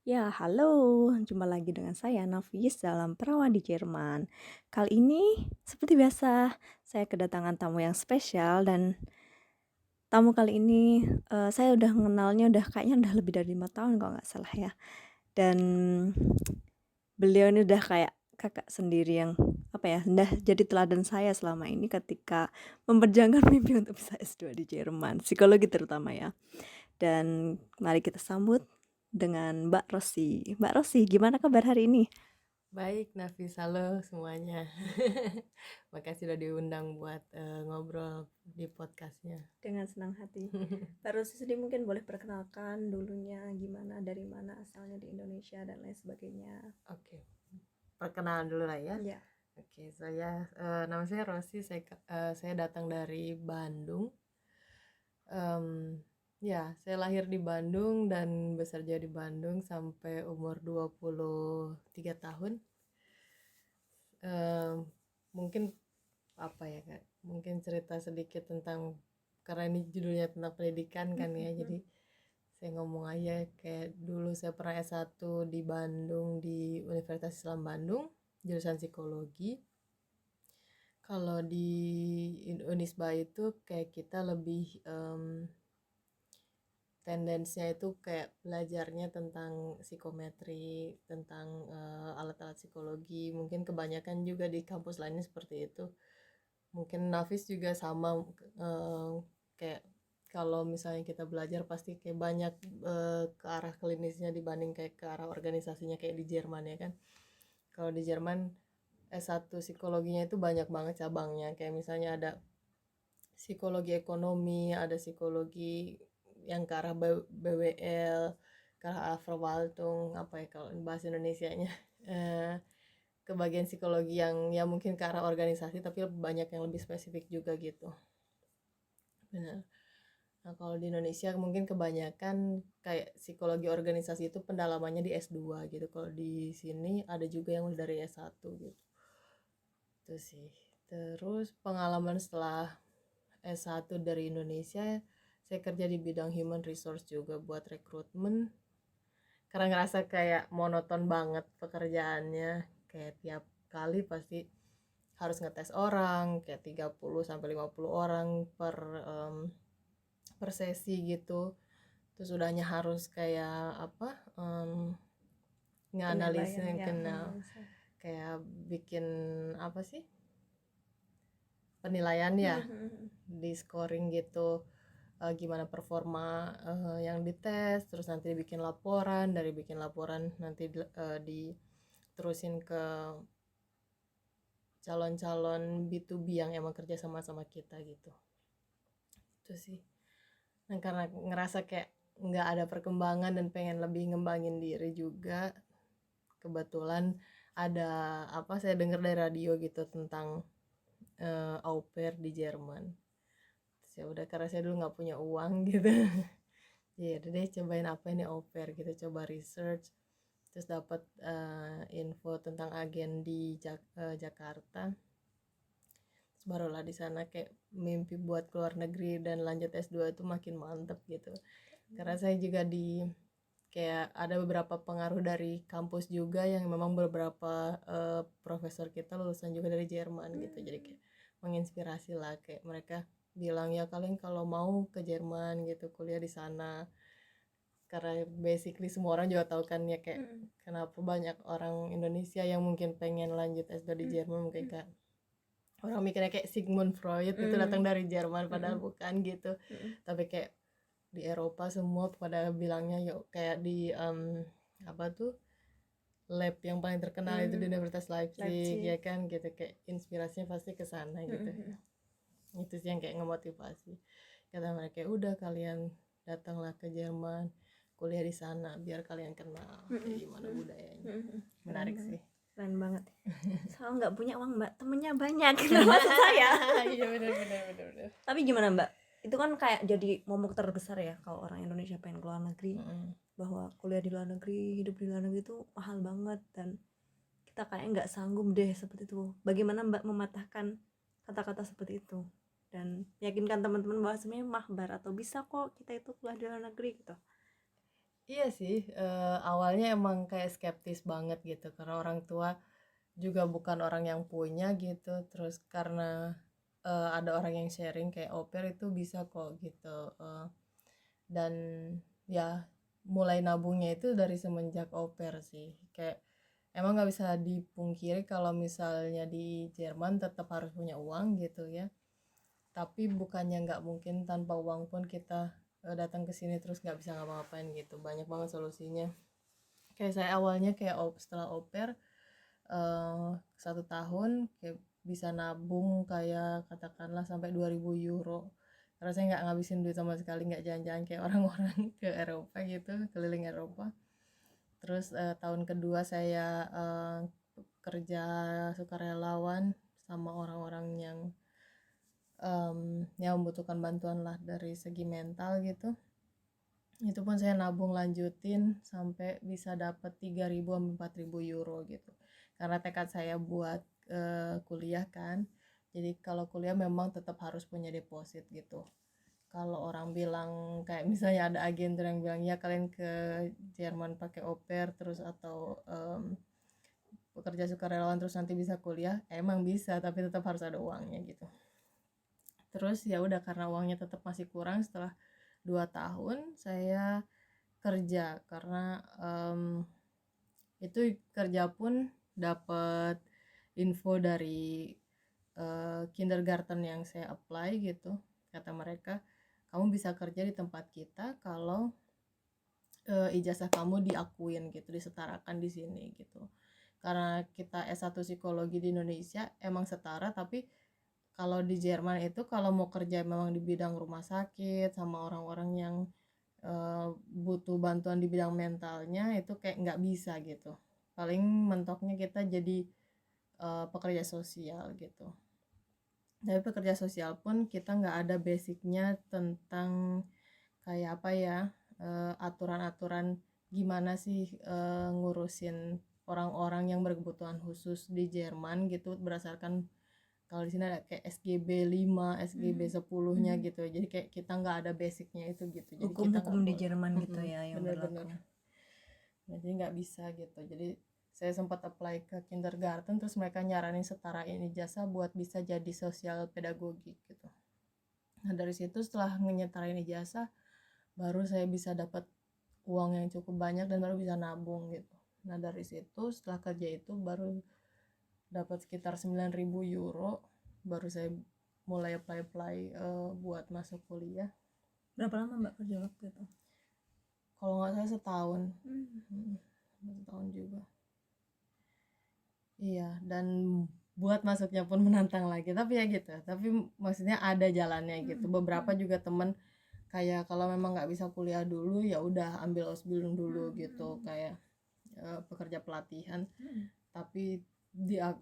Ya, halo. Jumpa lagi dengan saya Nafis dalam Perawan di Jerman. Kali ini seperti biasa, saya kedatangan tamu yang spesial dan tamu kali ini saya udah mengenalnya kayaknya udah lebih dari 5 tahun kalau nggak salah ya. Dan beliau ini udah kayak kakak sendiri yang udah jadi teladan saya selama ini ketika memperjuangkan mimpi untuk bisa S2 di Jerman, psikologi terutama ya. Dan mari kita sambut dengan Mbak Rosi. Mbak Rosi, gimana kabar hari ini? Baik, Nafis, halo semuanya. Makasih udah diundang buat ngobrol di podcastnya. Dengan senang hati. Mbak Rosi sendiri mungkin boleh perkenalkan dulunya gimana, dari mana asalnya di Indonesia dan lain sebagainya. Oke, perkenalan dulu lah ya. Ya. Oke, nama saya Rosi. Saya datang dari Bandung. Em, ya, saya lahir di Bandung dan besar jadi di Bandung sampai umur 23 tahun. Em, Mungkin apa ya Kak? Mungkin cerita sedikit tentang, karena ini judulnya tentang pendidikan kan ya. Jadi saya ngomong aja kayak dulu saya pernah S1 di Bandung di Universitas Islam Bandung, jurusan psikologi. Kalau di Unisba itu kayak kita lebih tendensinya itu kayak belajarnya tentang psikometri, tentang alat-alat psikologi. Mungkin kebanyakan juga di kampus lainnya seperti itu. Mungkin Nafis juga sama, eh, kayak kalau misalnya kita belajar pasti kayak banyak ke arah klinisnya dibanding kayak ke arah organisasinya kayak di Jerman ya kan. Kalau di Jerman S1 psikologinya itu banyak banget cabangnya, kayak misalnya ada psikologi ekonomi, ada psikologi yang ke arah BWL, ke arah Verwaltung, apa ya kalau bahasa Indonesianya, eh, ke bagian psikologi yang ya mungkin ke arah organisasi tapi banyak yang lebih spesifik juga gitu. Benar. Nah, kalau di Indonesia mungkin kebanyakan kayak psikologi organisasi itu pendalamannya di S2 gitu. Kalau di sini ada juga yang dari S1 gitu. Itu sih. Terus pengalaman setelah S1 dari Indonesia, saya kerja di bidang human resource juga buat rekrutmen. Karena ngerasa kayak monoton banget pekerjaannya. Kayak tiap kali pasti harus ngetes orang, kayak 30 sampai 50 orang em, per sesi gitu. Terus udahnya harus kayak apa, Penilaian nganalisnya, ya, kenal analisa. kayak bikin apa sih, penilaian ya, di scoring gitu, gimana performa yang dites, terus nanti bikin laporan, dari bikin laporan nanti diterusin ke calon-calon B2B yang emang kerja sama-sama kita gitu. Itu sih. Nah, karena ngerasa kayak nggak ada perkembangan dan pengen lebih ngembangin diri juga, kebetulan ada apa, saya dengar dari radio gitu tentang au pair di Jerman. Terus ya udah, karena saya dulu nggak punya uang gitu. Ya udah deh, cobain apa ini au pair gitu, coba research, terus dapat info tentang agen di Jakarta. Terus barulah di sana kayak mimpi buat keluar negeri dan lanjut S2 itu makin mantep gitu. Karena saya juga kayak ada beberapa pengaruh dari kampus juga, yang memang beberapa profesor kita lulusan juga dari Jerman gitu. Jadi kayak menginspirasi lah, kayak mereka bilang ya kalian kalau mau ke Jerman gitu kuliah di sana, karena basically semua orang juga tahu kan ya kayak kenapa banyak orang Indonesia yang mungkin pengen lanjut S2 di Jerman. Mungkin kayak orang mikirnya kayak Sigmund Freud itu datang dari Jerman, padahal bukan gitu. Tapi kayak di Eropa semua pada bilangnya yuk, kayak di apa tuh, lab yang paling terkenal itu di Universitas Leipzig Leipzig. ya kan, gitu kayak inspirasinya pasti ke sana gitu. Itu sih yang kayak ngemotivasi, kata mereka "Ya udah, kalian datanglah ke Jerman, kuliah di sana biar kalian kenal kayak gimana budayanya." Keren Menarik banget. sih. Keren banget. Soal nggak punya uang Mbak, temennya banyak. Gitu maksud saya. Iya, benar benar benar benar. Tapi gimana Mbak? Itu kan kayak jadi momok terbesar ya kalau orang Indonesia pengen keluar negeri, bahwa kuliah di luar negeri, hidup di luar negeri itu mahal banget dan kita kayak nggak sanggup deh seperti itu. Bagaimana Mbak mematahkan kata-kata seperti itu dan meyakinkan teman-teman bahwa sebenarnya mahbar atau bisa kok kita itu kuliah di luar negeri gitu? Iya sih, awalnya emang kayak skeptis banget gitu karena orang tua juga bukan orang yang punya gitu, terus karena ada orang yang sharing kayak au pair itu bisa kok gitu, dan ya mulai nabungnya itu dari semenjak au pair sih. Kayak emang nggak bisa dipungkiri kalau misalnya di Jerman tetap harus punya uang gitu ya, tapi bukannya nggak mungkin tanpa uang pun kita datang ke sini terus nggak bisa ngapa-ngapain gitu, banyak banget solusinya. Kayak saya awalnya kayak setelah au pair 1 tahun kayak bisa nabung kayak katakanlah sampai 2.000 euro, karena saya nggak ngabisin duit sama sekali, nggak jalan-jalan kayak orang-orang ke Eropa gitu, keliling Eropa. Terus tahun kedua saya kerja sukarelawan sama orang-orang yang membutuhkan bantuan lah dari segi mental gitu. Itu pun saya nabung lanjutin sampai bisa dapat 3.000 sampai 4.000 euro gitu, karena tekad saya buat kuliah kan. Jadi kalau kuliah memang tetap harus punya deposit gitu. Kalau orang bilang kayak misalnya ada agen yang bilang ya kalian ke Jerman pakai au pair terus atau pekerja sukarelawan terus nanti bisa kuliah, emang bisa tapi tetap harus ada uangnya gitu. Terus ya udah, karena uangnya tetap masih kurang, setelah 2 tahun saya kerja karena itu kerja pun dapat info dari kindergarten yang saya apply gitu. Kata mereka, kamu bisa kerja di tempat kita kalau ijazah kamu diakuin gitu, disetarakan di sini gitu. Karena kita S1 psikologi di Indonesia emang setara, tapi kalau di Jerman itu kalau mau kerja memang di bidang rumah sakit sama orang-orang yang butuh bantuan di bidang mentalnya itu kayak nggak bisa gitu. Paling mentoknya kita jadi pekerja sosial gitu. Tapi pekerja sosial pun kita nggak ada basicnya tentang kayak apa ya, aturan-aturan gimana sih ngurusin orang-orang yang berkebutuhan khusus di Jerman gitu, berdasarkan kalau di sini ada kayak SGB 5, SGB 10-nya gitu. Jadi kayak kita nggak ada basicnya itu gitu. Jadi kita Hukum-hukum nggak di boleh. Jerman gitu ya yang Bener-bener. berlaku. Nah, jadi nggak bisa gitu. Jadi saya sempat apply ke kindergarten terus mereka nyaranin setarain ijazah buat bisa jadi sosial pedagogi gitu. Nah dari situ setelah menyetarain ijazah baru saya bisa dapat uang yang cukup banyak dan baru bisa nabung gitu. Nah dari situ setelah kerja itu baru dapat sekitar 9.000 euro, baru saya mulai apply buat masuk kuliah. Berapa lama Mbak kerja waktu itu? Kalau nggak salah setahun. Setahun juga. Iya, dan buat masuknya pun menantang lagi, tapi ya gitu, tapi maksudnya ada jalannya gitu. Beberapa juga temen kayak kalau memang nggak bisa kuliah dulu ya udah ambil Ausbildung dulu gitu, kayak pekerja pelatihan, tapi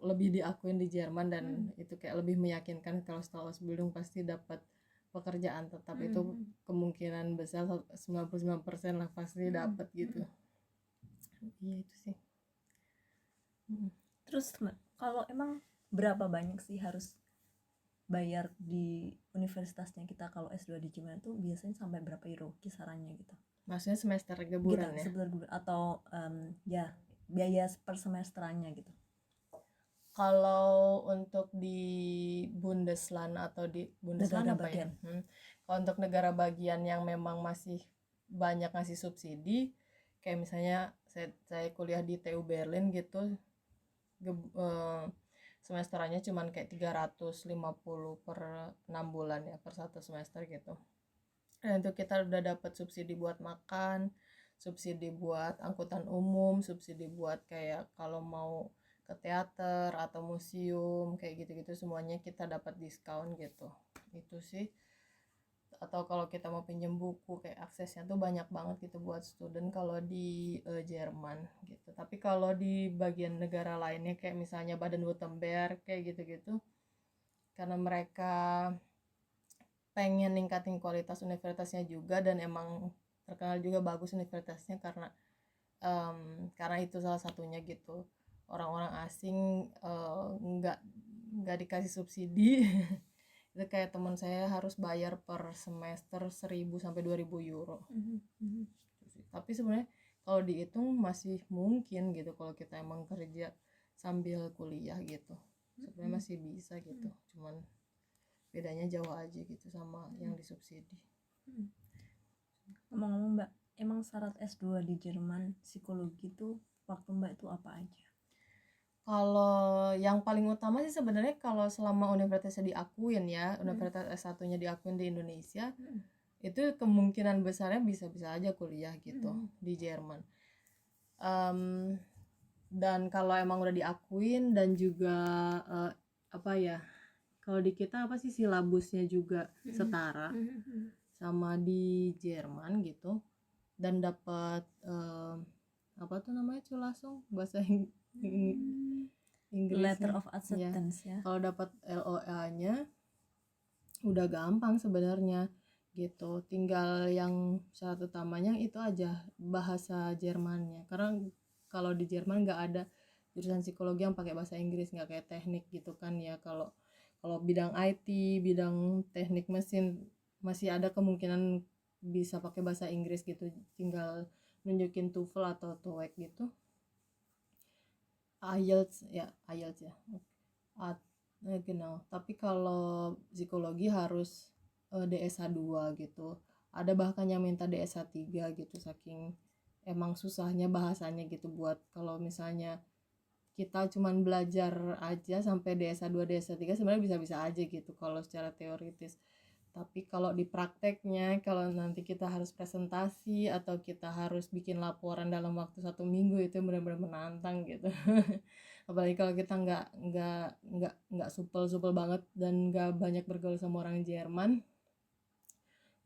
lebih diakuin di Jerman dan itu kayak lebih meyakinkan kalau setelah Ausbildung pasti dapat pekerjaan tetap. Itu kemungkinan besar 99% lah pasti dapat gitu. Iya itu sih. Terus kalau emang berapa banyak sih harus bayar di universitasnya kita kalau S2 di Jerman tuh biasanya sampai berapa euro kisarannya gitu? Maksudnya semester Gitu, liburan ya? atau ya biaya per semesterannya gitu. Kalau untuk di Bundesland atau di Bundesland Negara apa ya? bagian. Kalau untuk negara bagian yang memang masih banyak ngasih subsidi, kayak misalnya saya kuliah di TU Berlin gitu, semesterannya cuman kayak 350 per 6 bulan ya, per 1 semester gitu. Dan itu kita udah dapat subsidi buat makan, subsidi buat angkutan umum, subsidi buat kayak kalau mau ke teater atau museum kayak gitu-gitu semuanya kita dapat diskon gitu. Itu sih. Atau kalau kita mau pinjam buku kayak aksesnya tuh banyak banget gitu buat student kalau di Jerman gitu. Tapi kalau di bagian negara lainnya kayak misalnya Baden-Württemberg kayak gitu-gitu, karena mereka pengen ningkatin kualitas universitasnya juga dan emang terkenal juga bagus universitasnya karena itu salah satunya gitu. Orang-orang asing nggak dikasih subsidi. Itu kayak teman saya harus bayar per semester 1.000 sampai 2.000 euro. Tapi sebenarnya kalau dihitung masih mungkin gitu kalau kita emang kerja sambil kuliah gitu, sebenarnya masih bisa gitu, cuman bedanya jauh aja gitu sama yang disubsidi. Ngomong-ngomong Mbak, emang syarat S2 di Jerman psikologi tuh waktu Mbak itu apa aja? Kalau yang paling utama sih sebenarnya kalau selama universitasnya diakuin ya, universitas S1-nya diakuin di Indonesia, itu kemungkinan besarnya bisa-bisa aja kuliah gitu di Jerman. Dan kalau emang udah diakuin dan juga apa ya, kalau di kita apa sih silabusnya juga setara sama di Jerman gitu, dan dapat apa tuh namanya Culasong bahasa Letter Inggrisnya of ya. acceptance ya. Kalau dapat LOA-nya udah gampang sebenarnya gitu, tinggal yang syarat utamanya itu aja bahasa Jermannya, karena kalau di Jerman nggak ada jurusan psikologi yang pakai bahasa Inggris, nggak kayak teknik gitu kan ya. Kalau kalau bidang IT, bidang teknik mesin masih ada kemungkinan bisa pakai bahasa Inggris gitu, tinggal nunjukin TOEFL atau TOEIC gitu, IELTS ya, genau. Tapi kalau psikologi harus DSA 2 gitu. Ada bahkan yang minta DSA 3 gitu, saking emang susahnya bahasanya gitu. Buat kalau misalnya kita cuman belajar aja sampai DSA 2 DSA 3 sebenarnya bisa-bisa aja gitu kalau secara teoritis. Tapi kalau di prakteknya, kalau nanti kita harus presentasi atau kita harus bikin laporan dalam waktu 1 minggu, itu benar-benar menantang gitu. Apalagi kalau kita nggak supel banget dan nggak banyak bergaul sama orang Jerman,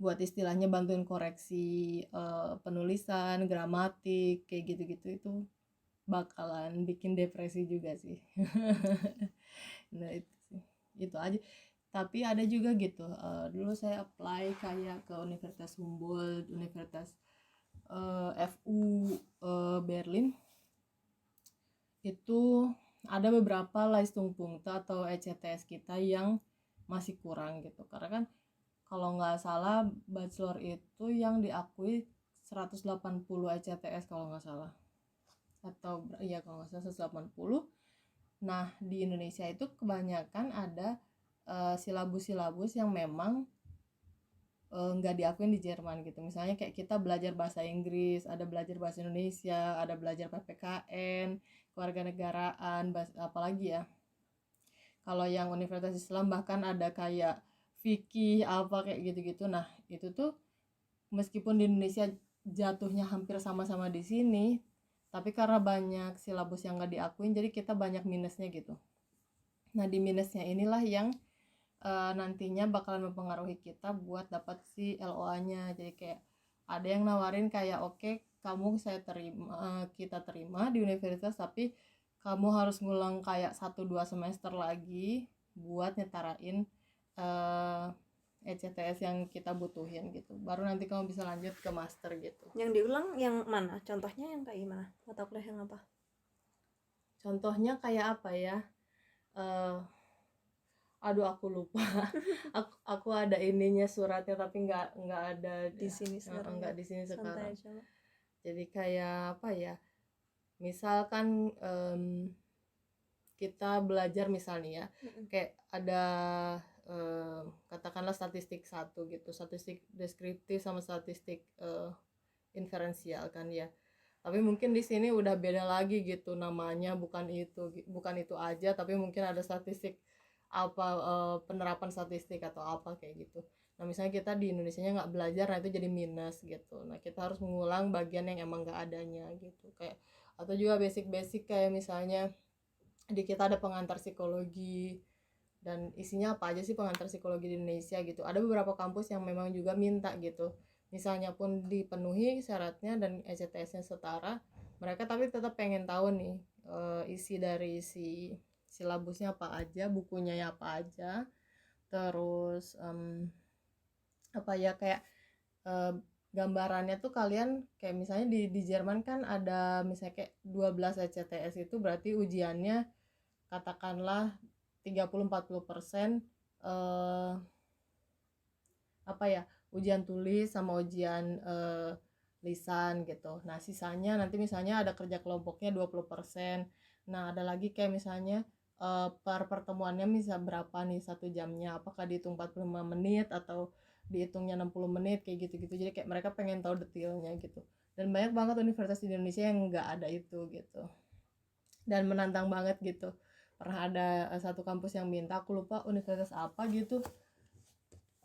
buat istilahnya bantuin koreksi penulisan, gramatik kayak gitu-gitu, itu bakalan bikin depresi juga sih. Nah itu sih, itu aja. Tapi ada juga gitu, dulu saya apply kayak ke Universitas Humboldt, Universitas FU Berlin, itu ada beberapa Leistungspunkte atau ECTS kita yang masih kurang gitu, karena kan kalau nggak salah bachelor itu yang diakui 180 ECTS kalau nggak salah, atau iya kalau nggak salah 180. Nah di Indonesia itu kebanyakan ada silabus-silabus yang memang nggak diakuin di Jerman gitu. Misalnya kayak kita belajar bahasa Inggris, ada belajar bahasa Indonesia, ada belajar PPKN, kewarganegaraan, apalagi ya. Kalau yang Universitas Islam bahkan ada kayak fikih apa kayak gitu-gitu. Nah itu tuh meskipun di Indonesia jatuhnya hampir sama-sama di sini, tapi karena banyak silabus yang nggak diakuin, jadi kita banyak minusnya gitu. Nah di minusnya inilah yang nantinya bakalan mempengaruhi kita buat dapat si LOA-nya. Jadi kayak ada yang nawarin kayak oke, kamu kita terima di universitas, tapi kamu harus ngulang kayak 1-2 semester lagi buat nyetarain ECTS yang kita butuhin gitu. Baru nanti kamu bisa lanjut ke master gitu. Yang diulang yang mana? Contohnya yang kayak gimana? Mata kuliah yang apa? Contohnya kayak apa ya? Aduh aku lupa. aku ada ininya suratnya tapi nggak ada Di sini sekarang nggak ya. di sini Santai sekarang. aja, Mbak. Jadi kayak apa ya? Misalkan kita belajar misalnya ya, kayak ada katakanlah statistik 1 gitu, statistik deskriptif sama statistik inferensial kan ya. Tapi mungkin di sini udah beda lagi gitu namanya, bukan itu aja, tapi mungkin ada statistik apa penerapan statistik atau apa kayak gitu. Nah misalnya kita di Indonesianya nggak belajar, nah itu jadi minus gitu. Nah kita harus mengulang bagian yang emang nggak adanya gitu, kayak atau juga basic-basic kayak misalnya di kita ada pengantar psikologi, dan isinya apa aja sih pengantar psikologi di Indonesia gitu. Ada beberapa kampus yang memang juga minta gitu, misalnya pun dipenuhi syaratnya dan ECTS-nya setara, mereka tapi tetap pengen tahu nih isi dari si silabusnya apa aja, bukunya ya apa aja, terus apa ya kayak gambarannya tuh kalian kayak misalnya di Jerman kan ada misalnya kayak 12 ECTS, itu berarti ujiannya katakanlah 30-40% apa ya, ujian tulis sama ujian lisan gitu. Nah sisanya nanti misalnya ada kerja kelompoknya 20%. Nah ada lagi kayak misalnya per pertemuannya bisa berapa nih 1 jamnya, apakah dihitung 45 menit atau dihitungnya 60 menit kayak gitu-gitu. Jadi kayak mereka pengen tahu detailnya gitu. Dan banyak banget universitas di Indonesia yang nggak ada itu gitu. Dan menantang banget gitu. Pernah ada satu kampus yang minta, aku lupa universitas apa gitu.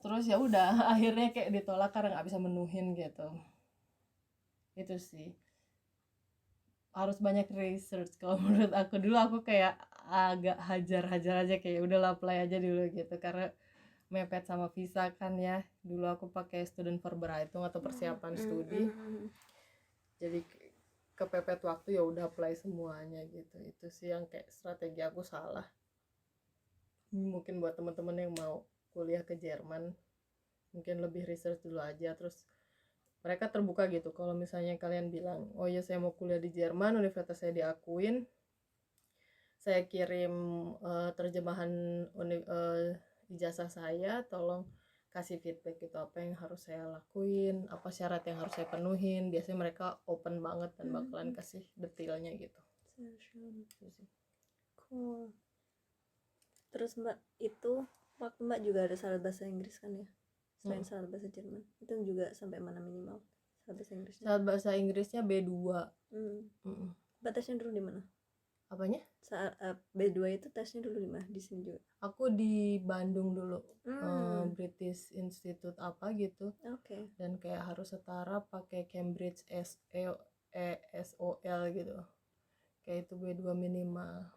Terus ya udah akhirnya kayak ditolak karena nggak bisa menuhin gitu. Itu sih harus banyak research kalau menurut aku. Dulu aku kayak agak hajar-hajar aja, kayak udahlah apply aja dulu gitu karena mepet sama visa kan ya. Dulu aku pakai student Voorbereiding atau persiapan studi, jadi kepepet waktu ya udah apply semuanya gitu. Itu sih yang kayak strategi aku salah. Mungkin buat teman-teman yang mau kuliah ke Jerman mungkin lebih research dulu aja, terus mereka terbuka gitu. Kalau misalnya kalian bilang, oh ya saya mau kuliah di Jerman, universitas saya diakuin, saya kirim terjemahan ijazah saya, tolong kasih feedback gitu, apa yang harus saya lakuin, apa syarat yang harus saya penuhin. Biasanya mereka open banget dan bakalan kasih detailnya gitu. Cool. Terus Mbak, itu waktu Mbak juga ada syarat bahasa Inggris kan ya, selain syarat bahasa Jerman itu juga sampai mana minimal syarat bahasa Inggrisnya? Syarat bahasa Inggrisnya B2. Batasnya dulu di mana? Apanya? B2 itu tesnya dulu di mana? Di sini juga? Aku di Bandung dulu, British Institute apa gitu. Oke. Dan kayak harus setara pakai Cambridge ESOL gitu. Kayak itu B2 minimal.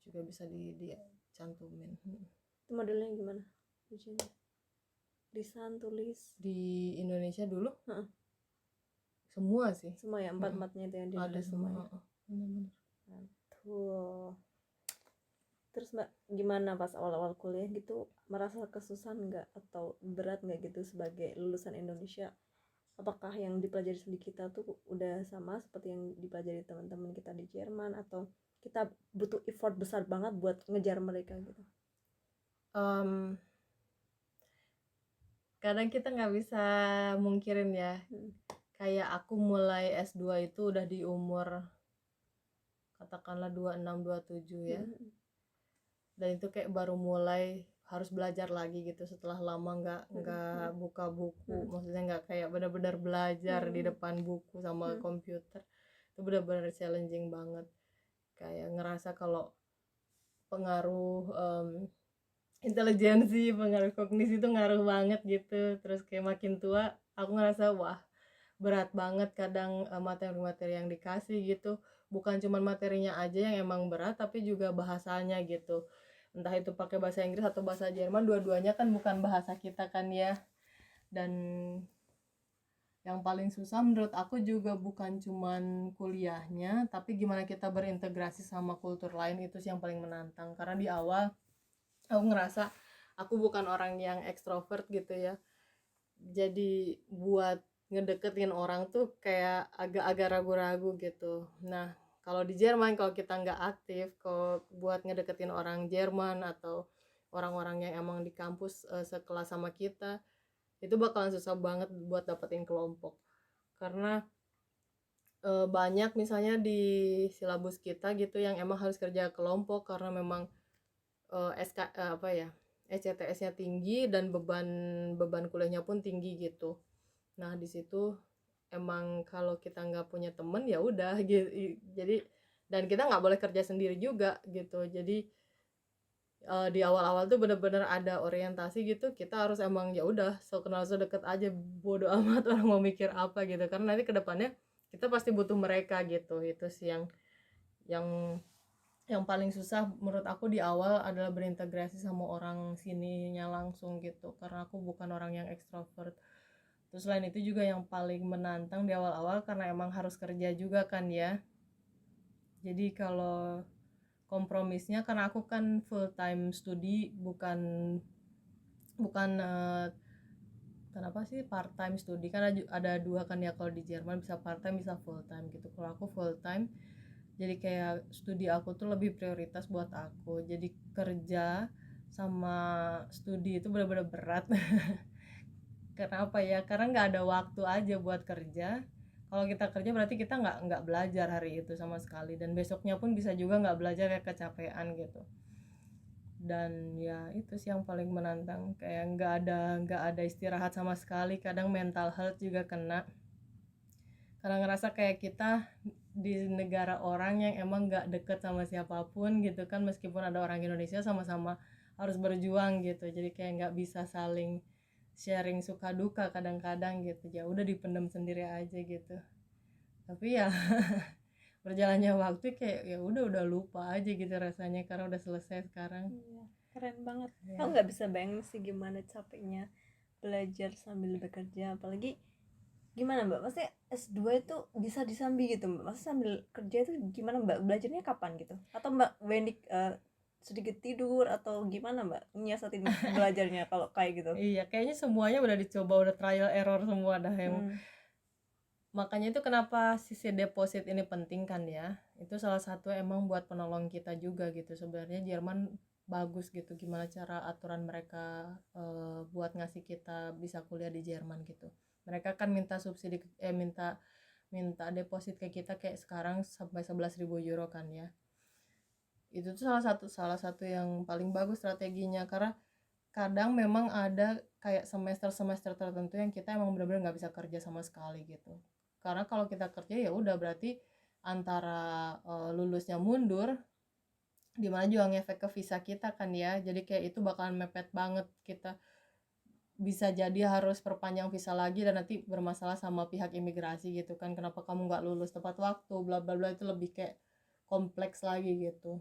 Juga bisa dia cantumin. Itu modelnya gimana ujiannya? Lisan, tulis? Di Indonesia dulu? Semua sih. Semua ya, 4-4-nya itu yang di ada semua. Benar-benar. Tuh. Terus Mbak, gimana pas awal-awal kuliah gitu, merasa kesusahan nggak atau berat nggak gitu sebagai lulusan Indonesia? Apakah yang dipelajari di kita tuh udah sama seperti yang dipelajari teman-teman kita di Jerman, atau kita butuh effort besar banget buat ngejar mereka gitu? Kadang kita nggak bisa mungkirin ya. Kayak aku mulai S2 itu udah di umur katakanlah 26-27 ya. Dan itu kayak baru mulai harus belajar lagi gitu setelah lama nggak buka buku. Maksudnya nggak kayak benar-benar belajar di depan buku sama komputer. Itu benar-benar challenging banget. Kayak ngerasa kalau pengaruh intelijensi, pengaruh kognisi itu ngaruh banget gitu. Terus kayak makin tua aku ngerasa wah berat banget kadang materi-materi yang dikasih gitu. Bukan cuma materinya aja yang emang berat, tapi juga bahasanya gitu. Entah itu pakai bahasa Inggris atau bahasa Jerman, dua-duanya kan bukan bahasa kita kan ya. Dan yang paling susah menurut aku juga bukan cuman kuliahnya, tapi gimana kita berintegrasi sama kultur lain. Itu sih yang paling menantang. Karena di awal aku ngerasa aku bukan orang yang ekstrovert gitu ya. Jadi buat ngedeketin orang tuh kayak agak-agak ragu-ragu gitu. Nah, kalau di Jerman kalau kita nggak aktif, kalau buat ngedeketin orang Jerman atau orang-orang yang emang di kampus sekelas sama kita, itu bakalan susah banget buat dapetin kelompok. Karena banyak misalnya di silabus kita gitu yang emang harus kerja kelompok karena memang ECTS-nya tinggi dan beban kuliahnya pun tinggi gitu. Nah di situ emang kalau kita nggak punya temen ya udah gitu. Jadi dan kita nggak boleh kerja sendiri juga gitu. Jadi di awal-awal tuh bener-bener ada orientasi gitu. Kita harus emang ya udah so kenal so deket aja, bodo amat orang mau mikir apa gitu. Karena nanti kedepannya kita pasti butuh mereka gitu. Itu sih yang paling susah menurut aku di awal adalah berintegrasi sama orang sininya langsung gitu, karena aku bukan orang yang ekstrovert. Terus selain itu juga yang paling menantang di awal-awal karena emang harus kerja juga kan ya. Jadi kalau kompromisnya karena aku kan full time studi, bukan kenapa sih part time studi, kan ada dua kan ya, kalau di Jerman bisa part time bisa full time gitu. Kalau aku full time, jadi kayak studi aku tuh lebih prioritas buat aku. Jadi kerja sama studi itu benar-benar berat. Kenapa ya? Karena nggak ada waktu aja buat kerja. Kalau kita kerja berarti kita nggak belajar hari itu sama sekali, dan besoknya pun bisa juga nggak belajar, kayak kecapean gitu. Dan ya itu sih yang paling menantang, kayak nggak ada istirahat sama sekali. Kadang mental health juga kena, karena ngerasa kayak kita di negara orang yang emang nggak deket sama siapapun gitu kan, meskipun ada orang Indonesia, sama-sama harus berjuang gitu, jadi kayak nggak bisa saling sharing suka duka kadang-kadang gitu, ya udah dipendam sendiri aja gitu. Tapi ya berjalannya waktu kayak ya udah lupa aja gitu rasanya, karena udah selesai sekarang. Iya, keren banget. Ya. Aku nggak bisa bayangin sih gimana capeknya belajar sambil bekerja, apalagi gimana Mbak? Maksudnya S2 itu bisa disambi gitu Mbak? Maksudnya sambil kerja itu gimana Mbak? Belajarnya kapan gitu? Atau Mbak Wendy sedikit tidur atau gimana Mbak nyiasatin belajarnya kalau kayak gitu? Iya, kayaknya semuanya udah dicoba, udah trial error semua dah yang. Makanya itu kenapa sisi deposit ini penting kan ya. Itu salah satu emang buat penolong kita juga gitu. Sebenarnya Jerman bagus gitu gimana cara aturan mereka buat ngasih kita bisa kuliah di Jerman gitu. Mereka kan minta subsidi minta deposit ke kita kayak sekarang sampai 11.000 euro kan ya. Itu tuh salah satu yang paling bagus strateginya, karena kadang memang ada kayak semester tertentu yang kita emang benar-benar nggak bisa kerja sama sekali gitu. Karena kalau kita kerja ya udah berarti antara lulusnya mundur, dimana juga ngefek ke visa kita kan ya. Jadi kayak itu bakalan mepet banget, kita bisa jadi harus perpanjang visa lagi dan nanti bermasalah sama pihak imigrasi gitu kan, kenapa kamu nggak lulus tepat waktu, bla bla bla, itu lebih kayak kompleks lagi gitu.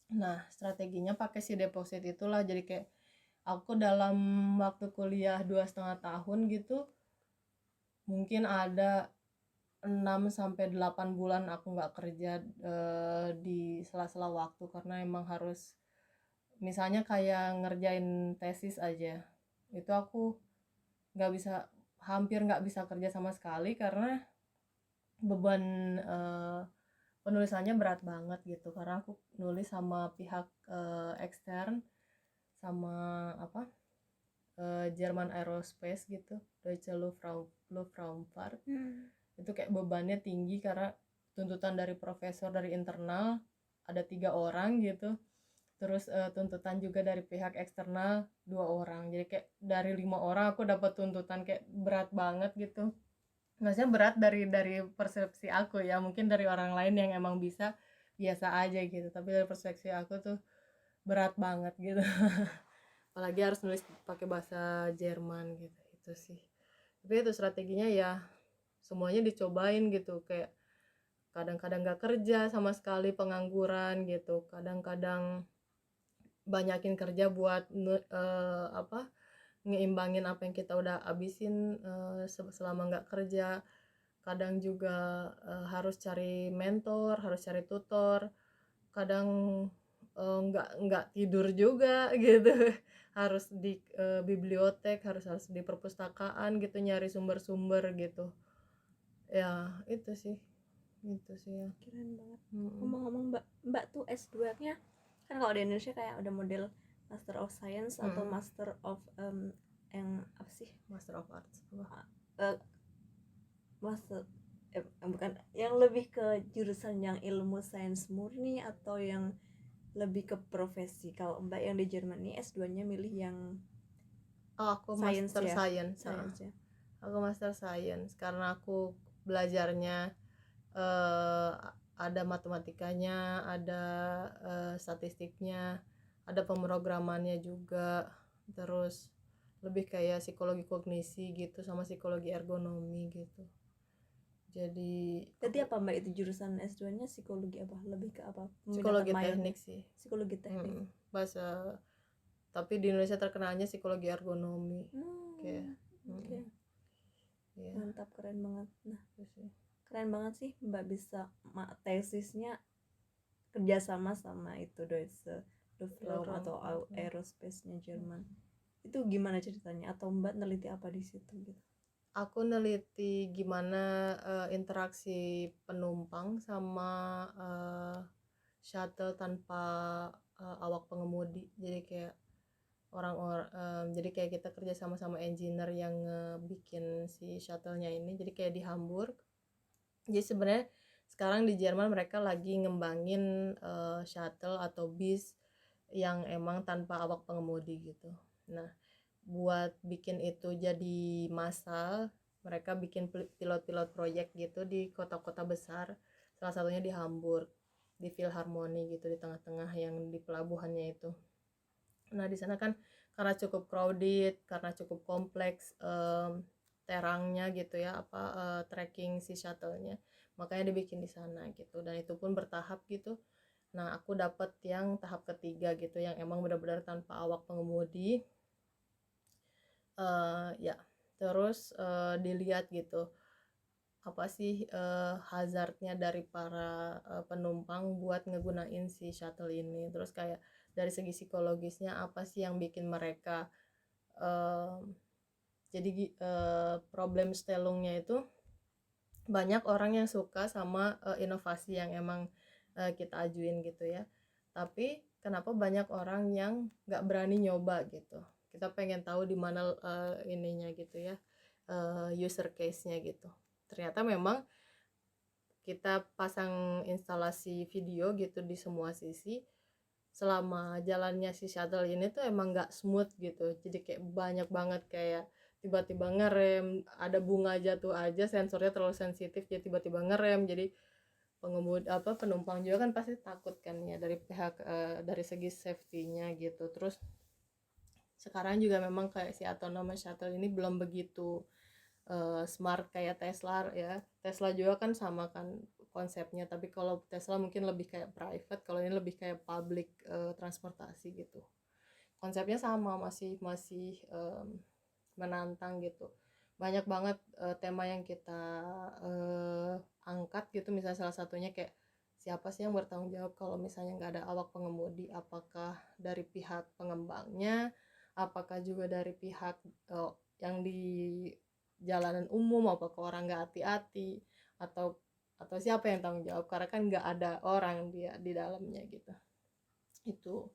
Nah strateginya pakai si deposit itulah, jadi kayak aku dalam waktu kuliah 2,5 tahun gitu, mungkin ada 6 sampai 8 bulan aku nggak kerja di sela-sela waktu, karena emang harus, misalnya kayak ngerjain tesis aja, itu aku nggak bisa, hampir nggak bisa kerja sama sekali, karena beban penulisannya berat banget gitu, karena aku nulis sama pihak ekstern, sama apa, German Aerospace gitu, Deutsche Luftfahrtfahrt. Itu kayak bebannya tinggi karena tuntutan dari profesor dari internal ada 3 orang gitu, terus tuntutan juga dari pihak eksternal 2 orang, jadi kayak dari 5 orang aku dapat tuntutan kayak berat banget gitu. Maksudnya berat dari persepsi aku ya, mungkin dari orang lain yang emang bisa biasa aja gitu, tapi dari persepsi aku tuh berat banget gitu. Apalagi harus nulis pakai bahasa Jerman gitu, itu sih. Tapi itu strateginya ya semuanya dicobain gitu, kayak kadang-kadang gak kerja sama sekali, pengangguran gitu, kadang-kadang banyakin kerja buat ngeimbangin apa yang kita udah abisin selama nggak kerja. Kadang juga harus cari mentor, harus cari tutor, kadang nggak tidur juga gitu. Harus di bibliotek, harus di perpustakaan gitu, nyari sumber-sumber gitu ya. Itu sih ya. Keren banget. Ngomong-ngomong Mbak tuh S2-nya kan kalau di Indonesia kayak udah model Master of Science atau Master of yang apa sih? Master of Arts Master bukan, yang lebih ke jurusan yang ilmu sains murni atau yang lebih ke profesi. Kalau Mbak yang di Jerman ini S2-nya milih yang aku science Master ya? Science Ya. aku Master Science karena aku belajarnya ada matematikanya, ada statistiknya, ada pemrogramannya juga, terus lebih kayak psikologi kognisi gitu, sama psikologi ergonomi gitu. Jadi apa Mbak itu jurusan S2-nya psikologi apa? Lebih ke apa? Psikologi teknik sih. Psikologi teknik. Bahasa, tapi di Indonesia terkenalnya psikologi ergonomi. Kayak Yeah. Mantap, keren banget. Nah, keren banget sih Mbak bisa tesisnya kerjasama sama itu Deutsche Lufthansa atau Aerospace-nya Jerman. Itu gimana ceritanya? Atau Mbak neliti apa di situ gitu? Aku neliti gimana interaksi penumpang sama shuttle tanpa awak pengemudi. Jadi kayak jadi kayak kita kerja sama engineer yang bikin si shuttle-nya ini, jadi kayak di Hamburg. Jadi sebenarnya sekarang di Jerman mereka lagi ngembangin shuttle atau bis yang emang tanpa awak pengemudi gitu. Nah, buat bikin itu jadi massal, mereka bikin pilot-pilot proyek gitu di kota-kota besar, salah satunya di Hamburg, di Philharmoni gitu, di tengah-tengah yang di pelabuhannya itu. Nah, di sana kan karena cukup crowded, karena cukup kompleks terangnya gitu ya, tracking si shuttle-nya, makanya dibikin di sana gitu, dan itu pun bertahap gitu. Nah, aku dapet yang tahap ketiga gitu, yang emang benar-benar tanpa awak pengemudi. Ya, terus dilihat gitu apa sih hazardnya dari para penumpang buat ngegunain si shuttle ini. Terus kayak dari segi psikologisnya apa sih yang bikin mereka eh, jadi problem stelungnya itu, banyak orang yang suka sama inovasi yang emang kita ajuin gitu ya, tapi kenapa banyak orang yang nggak berani nyoba gitu. Kita pengen tahu di mana ininya gitu ya, user case-nya gitu. Ternyata memang kita pasang instalasi video gitu di semua sisi, selama jalannya si shuttle ini tuh emang nggak smooth gitu. Jadi kayak banyak banget kayak tiba-tiba ngerem, ada bunga jatuh aja sensornya terlalu sensitif jadi tiba-tiba ngerem. Jadi penumpang juga kan pasti takut kan ya, dari pihak dari segi safety-nya gitu. Terus sekarang juga memang kayak si autonomous shuttle ini belum begitu smart kayak Tesla ya. Tesla juga kan sama kan konsepnya, tapi kalau Tesla mungkin lebih kayak private, kalau ini lebih kayak public transportasi gitu. Konsepnya sama, masih masih menantang gitu. Banyak banget tema yang kita angkat gitu, misalnya salah satunya kayak siapa sih yang bertanggung jawab kalau misalnya nggak ada awak pengemudi, apakah dari pihak pengembangnya, apakah juga dari pihak yang di jalanan umum, apakah orang nggak hati-hati, atau siapa yang tanggung jawab, karena kan nggak ada orang dia di dalamnya gitu. Itu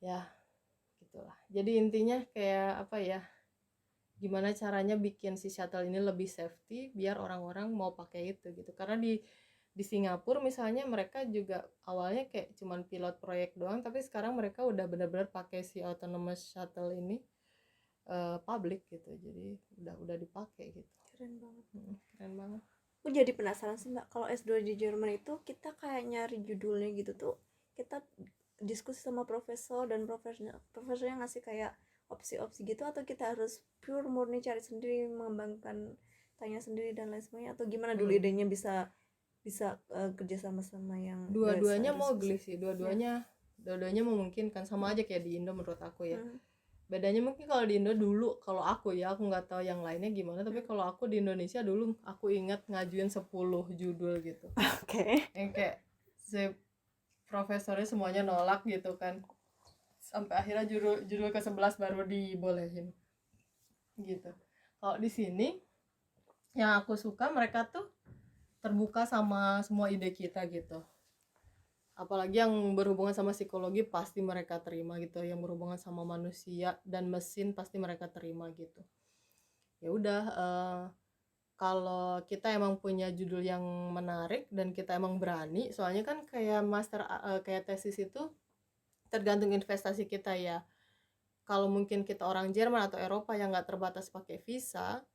ya gitulah, jadi intinya kayak apa ya, gimana caranya bikin si shuttle ini lebih safety biar orang-orang mau pakai itu gitu. Karena di Singapura misalnya mereka juga awalnya kayak cuman pilot proyek doang, tapi sekarang mereka udah benar-benar pakai si autonomous shuttle ini public gitu, jadi udah dipakai gitu. Keren banget. Keren banget. Aku jadi penasaran sih Mbak, kalau S2 di Jerman itu kita kayak nyari judulnya gitu tuh, kita diskusi sama profesor dan profesornya ngasih kayak opsi-opsi gitu, atau kita harus pure murni cari sendiri, mengembangkan tanya sendiri dan lain sebagainya, atau gimana dulu idenya bisa bisa kerja sama yang Dua-duanya mau diskusi. geli sih, dua-duanya memungkinkan, sama aja kayak di Indo menurut aku ya. Hmm. Bedanya mungkin kalau di Indo dulu, kalau aku ya, aku nggak tahu yang lainnya gimana, tapi kalau aku di Indonesia dulu aku ingat ngajuin 10 judul gitu. Oke. Yang kayak si profesornya semuanya nolak gitu kan, sampai akhirnya judul ke-11 baru dibolehin gitu. Kalau di sini yang aku suka, mereka tuh terbuka sama semua ide kita gitu, apalagi yang berhubungan sama psikologi pasti mereka terima gitu, yang berhubungan sama manusia dan mesin pasti mereka terima gitu. Ya udah, kalau kita emang punya judul yang menarik dan kita emang berani, soalnya kan kayak kayak tesis itu tergantung investasi kita ya. Kalau mungkin kita orang Jerman atau Eropa yang nggak terbatas pakai visa,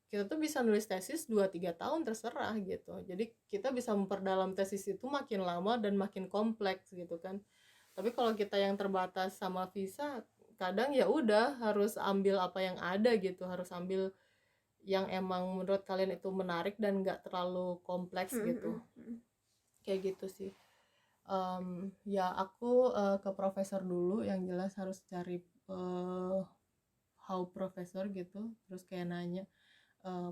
kita tuh bisa nulis tesis 2-3 tahun terserah gitu. Jadi kita bisa memperdalam tesis itu makin lama dan makin kompleks gitu kan. Tapi kalau kita yang terbatas sama visa, kadang ya udah harus ambil apa yang ada gitu, harus ambil yang emang menurut kalian itu menarik dan nggak terlalu kompleks gitu. Kayak gitu sih. Ya aku ke profesor dulu, yang jelas harus cari how profesor gitu, terus kayak nanya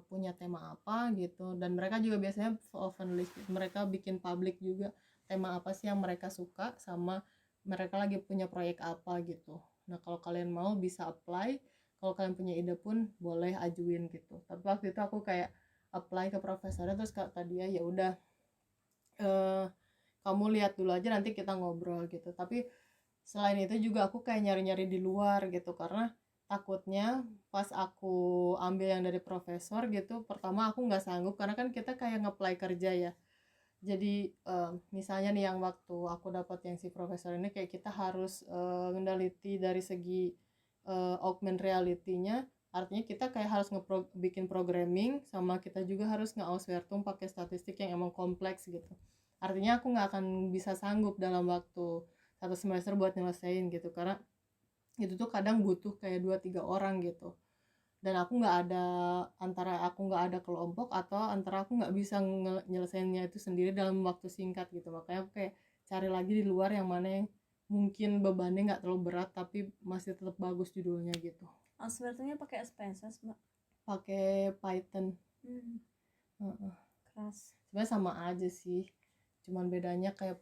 punya tema apa gitu, dan mereka juga biasanya open list, mereka bikin public juga tema apa sih yang mereka suka, sama mereka lagi punya proyek apa gitu. Nah kalau kalian mau bisa apply, kalau kalian punya ide pun boleh ajuin gitu. Tapi waktu itu aku kayak apply ke profesornya, terus kata dia ya udah, kamu lihat dulu aja nanti kita ngobrol gitu. Tapi Selain itu juga aku kayak nyari-nyari di luar gitu, karena takutnya pas aku ambil yang dari profesor gitu, pertama aku nggak sanggup karena kan kita kayak ngeplay kerja ya. Jadi misalnya nih yang waktu aku dapat yang si profesor ini kayak kita harus ngendaliti dari segi augmented reality-nya, artinya kita kayak harus bikin programming, sama kita juga harus nge-auswertung pakai statistik yang emang kompleks gitu. Artinya aku nggak akan bisa sanggup dalam waktu satu semester buat nyelesain gitu, karena itu tuh kadang butuh kayak 2-3 orang gitu, dan aku nggak ada, antara aku nggak ada kelompok atau antara aku nggak bisa nyelesainnya itu sendiri dalam waktu singkat gitu. Makanya aku kayak cari lagi di luar yang mana yang mungkin bebannya nggak terlalu berat tapi masih tetap bagus judulnya gitu. Auswertungnya pakai SPSS, Mbak? Pakai Python. Heeh. Keras. Sebenarnya sama aja sih, cuman bedanya kayak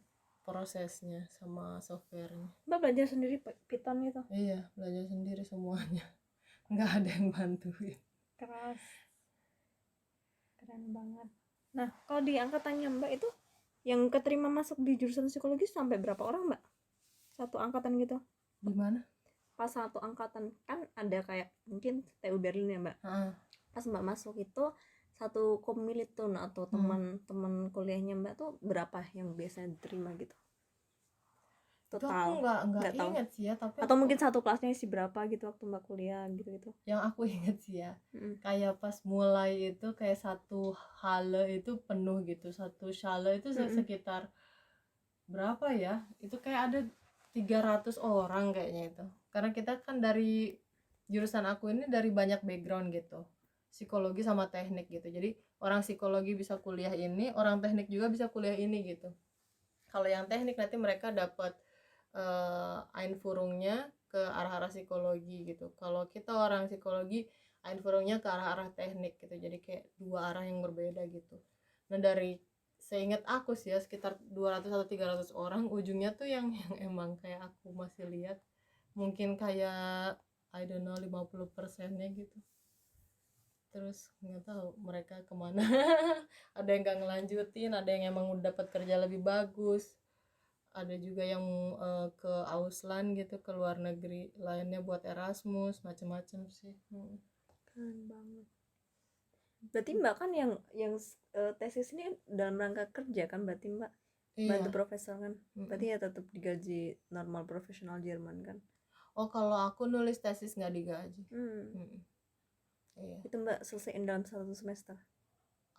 prosesnya sama softwarenya. Mbak belajar sendiri Python gitu? Iya, belajar sendiri semuanya. Nggak ada yang bantuin. Keras. Keren banget. Nah, kalau di angkatannya Mbak itu yang keterima masuk di jurusan psikologi sampai berapa orang, Mbak? Satu angkatan gitu? Gimana? Pas satu angkatan kan ada kayak mungkin TU Berlin ya, Mbak? Pas Mbak masuk itu satu kommilitun atau teman-teman kuliahnya Mbak tuh berapa yang biasanya diterima gitu? Itu Total aku nggak tahu. inget sih ya, tapi Atau mungkin satu kelasnya isi berapa gitu waktu Mbak kuliah gitu-gitu. yang aku inget sih ya, kayak pas mulai itu kayak satu hale itu penuh gitu, satu shale itu sekitar berapa ya, itu kayak ada 300 orang kayaknya itu, karena kita kan dari jurusan aku ini dari banyak background gitu, psikologi sama teknik gitu, jadi orang psikologi bisa kuliah ini, orang teknik juga bisa kuliah ini gitu. Kalau yang teknik nanti mereka dapat Einführungnya ke arah-arah psikologi gitu. Kalau kita orang psikologi, Einführungnya ke arah-arah teknik gitu. Jadi kayak dua arah yang berbeda gitu. Nah dari seingat aku sih ya sekitar 200 atau 300 orang, ujungnya tuh yang emang kayak aku masih lihat mungkin kayak I don't know 50%-nya gitu. Terus nggak tahu mereka kemana. Ada yang nggak ngelanjutin, ada yang emang udah dapat kerja lebih bagus, ada juga yang ke Auslan gitu, ke luar negeri lainnya buat Erasmus, macam-macam sih. Keren banget. Berarti Mbak kan yang tesis ini dalam rangka kerja kan, berarti Mbak bantu Iya. profesor kan? Berarti ya tetap digaji normal profesional Jerman kan? Oh kalau aku nulis tesis nggak digaji. Iya. Itu Mbak selesaiin dalam satu semester?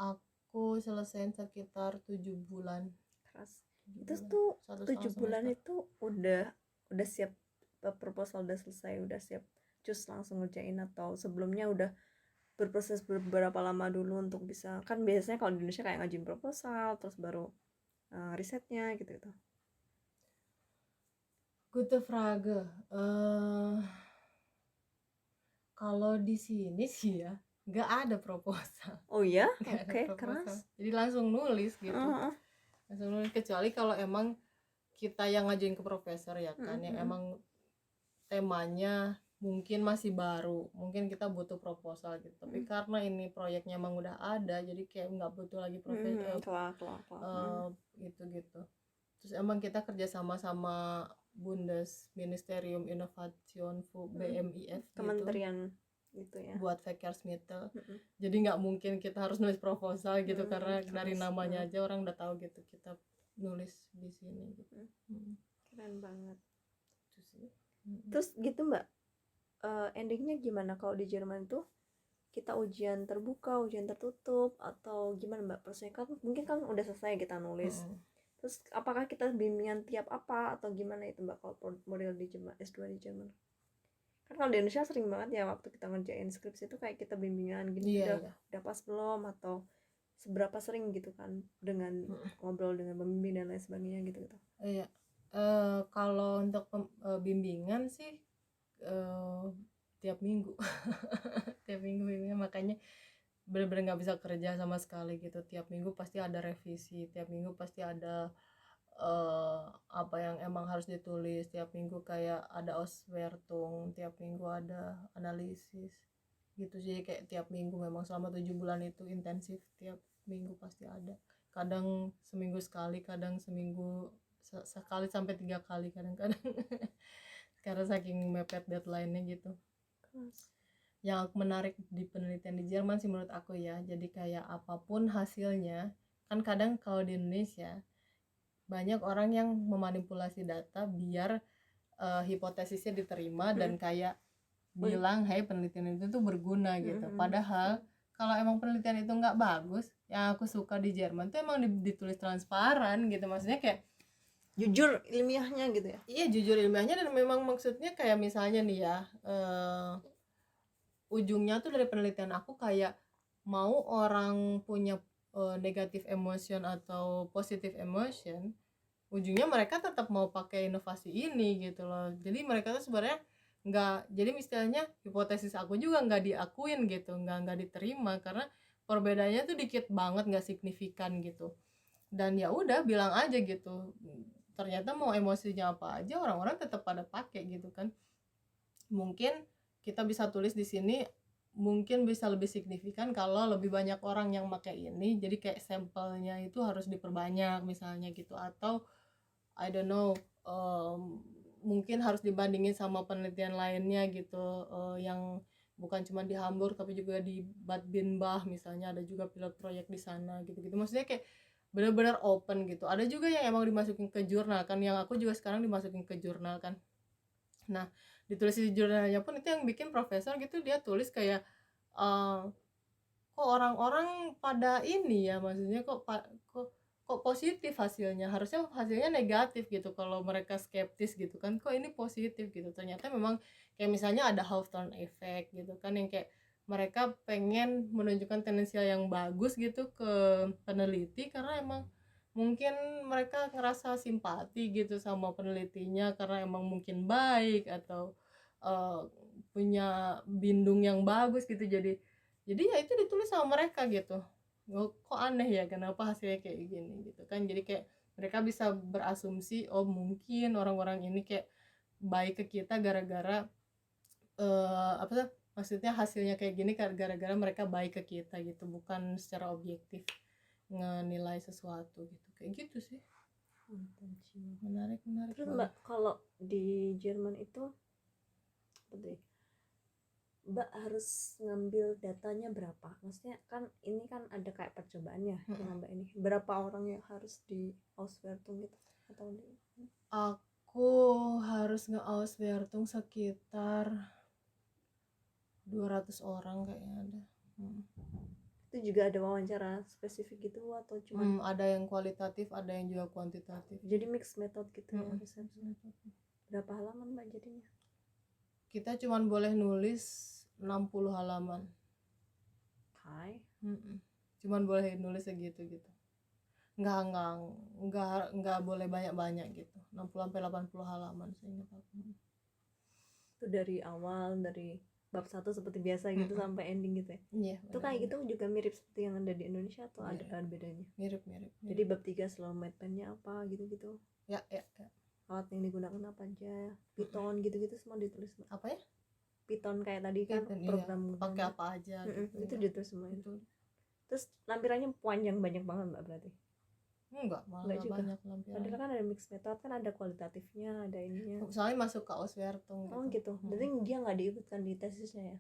Aku selesaiin sekitar 7 bulan. Keras. Itu tuh 7 bulan itu udah siap proposal, udah selesai, udah siap cus langsung ngerjain, atau sebelumnya udah berproses beberapa lama dulu untuk bisa, kan biasanya kalau di Indonesia kayak ngajuin proposal terus baru risetnya gitu. Gute Frage. Kalau di sini sih ya nggak ada proposal. Oh ya, oke, keras. Jadi langsung nulis gitu. Langsung nulis, kecuali kalau emang kita yang ngajuin ke profesor ya kan, yang emang temanya mungkin masih baru, mungkin kita butuh proposal gitu. Tapi karena ini proyeknya emang udah ada, jadi kayak nggak butuh lagi gitu. Terus emang kita kerja sama Bundesministerium Innovation BMIF gitu, kementerian gitu ya, buat Verkehrsmittel. Jadi nggak mungkin kita harus nulis proposal gitu, karena dari namanya aja orang udah tahu gitu kita nulis di sini gitu. Keren banget. Terus gitu Mbak, endingnya gimana kalau di Jerman tuh? Kita ujian terbuka, ujian tertutup, atau gimana Mbak prosesnya? Kan mungkin kan udah selesai kita nulis. Terus apakah kita bimbingan tiap apa atau gimana itu Mbak kalau model di Jerman, S2 di Jerman? Kan kalau di Indonesia sering banget ya waktu kita ngerjain skripsi itu kayak kita bimbingan gini, udah pas belum, atau seberapa sering gitu kan dengan ngobrol dengan pembimbing dan lain sebagainya gitu. Iya. Kalau untuk bimbingan sih tiap minggu. Tiap minggu bimbingan, makanya bener-bener nggak bisa kerja sama sekali gitu. Tiap minggu pasti ada revisi, tiap minggu pasti ada apa yang emang harus ditulis, tiap minggu kayak ada Auswertung, tiap minggu ada analisis gitu sih. Kayak tiap minggu memang selama 7 bulan itu intensif, tiap minggu pasti ada, kadang seminggu sekali, kadang seminggu sekali sampai 3 kali kadang-kadang. Karena saking mepet deadline-nya gitu. Yang menarik di penelitian di Jerman sih menurut aku ya, jadi kayak apapun hasilnya, kan kadang kalau di Indonesia banyak orang yang memanipulasi data biar hipotesisnya diterima dan kayak bilang, hey penelitian itu tuh berguna gitu. Padahal kalau emang penelitian itu nggak bagus, yang aku suka di Jerman tuh emang ditulis transparan gitu, maksudnya kayak jujur ilmiahnya gitu ya. iya jujur ilmiahnya, dan memang maksudnya kayak misalnya nih ya, ujungnya tuh dari penelitian aku kayak mau orang punya negatif emotion atau positif emotion, ujungnya mereka tetap mau pakai inovasi ini gitu loh. Jadi mereka tuh sebenarnya nggak, jadi istilahnya hipotesis aku juga nggak diakuin gitu, nggak diterima karena perbedaannya tuh dikit banget, nggak signifikan gitu. Dan ya udah bilang aja gitu, ternyata mau emosinya apa aja orang-orang tetap pada pakai gitu kan. Mungkin kita bisa tulis di sini, mungkin bisa lebih signifikan kalau lebih banyak orang yang pakai ini, jadi kayak sampelnya itu harus diperbanyak misalnya gitu, atau I don't know, mungkin harus dibandingin sama penelitian lainnya gitu, yang bukan cuma di Hamburg tapi juga di Bad Binbah misalnya, ada juga pilot proyek di sana gitu-gitu. Maksudnya kayak benar-benar open gitu. Ada juga yang emang dimasukin ke jurnal kan, yang aku juga sekarang dimasukin ke jurnal kan. Nah, ditulis di jurnalnya pun itu yang bikin profesor gitu, dia tulis kayak kok orang-orang pada ini ya, maksudnya kok positif hasilnya, harusnya hasilnya negatif gitu kalau mereka skeptis gitu kan, kok ini positif gitu. Ternyata memang kayak misalnya ada Hawthorne effect gitu kan, yang kayak mereka pengen menunjukkan tendensial yang bagus gitu ke peneliti karena emang mungkin mereka ngerasa simpati gitu sama penelitinya karena emang mungkin baik atau punya bindung yang bagus gitu. Jadi ya itu ditulis sama mereka gitu. Kok aneh ya kenapa hasilnya kayak gini gitu kan. Jadi kayak mereka bisa berasumsi, oh mungkin orang-orang ini kayak baik ke kita gara-gara apa sih, maksudnya hasilnya kayak gini gara-gara mereka baik ke kita gitu, bukan secara objektif ngenilai sesuatu gitu. Kayak gitu sih. Menarik. Terus Mbak, kalau di Jerman itu apa tuh ya? Mbak harus ngambil datanya berapa? Maksudnya kan ini kan ada kayak percobaannya sama Mbak ini. Berapa orang yang harus di Auswertung gitu atau di Aku harus nge-Auswertung sekitar 200 orang kayaknya ada. itu juga ada wawancara spesifik gitu atau cuma Ada yang kualitatif, ada yang juga kuantitatif. jadi mix method gitu ya resepnya. Berapa halaman Mbak jadinya? Kita cuma boleh nulis 60 halaman. Hai. Cuman boleh nulis segitu gitu. Enggak boleh banyak-banyak gitu. 60 sampai 80 halaman seingat aku. Itu dari awal, dari bab 1 seperti biasa gitu sampai ending gitu ya. Iya. Itu kayak gitu juga mirip seperti yang ada di Indonesia atau ada bedanya? Mirip. Jadi bab 3 slow method-nya apa gitu-gitu. Ya. Alat yang digunakan apa aja, Python gitu-gitu semua ditulis. Apa ya? Python kayak tadi kan Python, program iya. Pakai apa aja gitu. Itu ditulis semua itu. Terus lampirannya panjang banyak banget Mbak berarti? Enggak, malah Enggak juga. banyak lampiran. Padahal kan ada mix method, kan ada kualitatifnya, ada ininya. Soalnya masuk ke Auswertung gitu. Oh gitu. Berarti dia nggak diikutkan di tesisnya ya?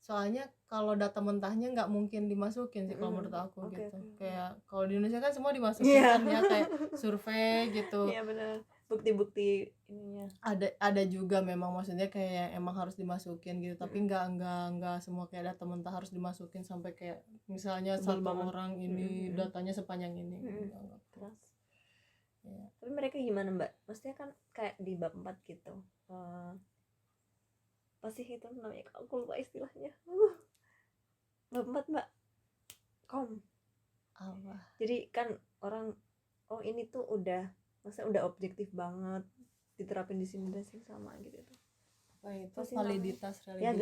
Soalnya kalau data mentahnya nggak mungkin dimasukin sih kalau menurut aku gitu. Kayak kalau di Indonesia kan semua dimasukin kan ya, kayak survei gitu. Iya benar. Bukti-bukti ininya. Ada juga memang maksudnya kayak emang harus dimasukin gitu, tapi nggak semua kayak data mentah harus dimasukin sampai kayak misalnya satu orang ini datanya sepanjang ini. Terus. Ya. Tapi mereka gimana Mbak? Maksudnya kan kayak di bab 4 gitu. Pasti itu namanya, aku lupa istilahnya. Bab 4 Mbak. Apa? Jadi kan orang, oh ini tuh udah, maksudnya udah objektif banget, diterapin di sini dan sini sama gitu tuh. Apa itu? Validitas, reliabilitas. Ya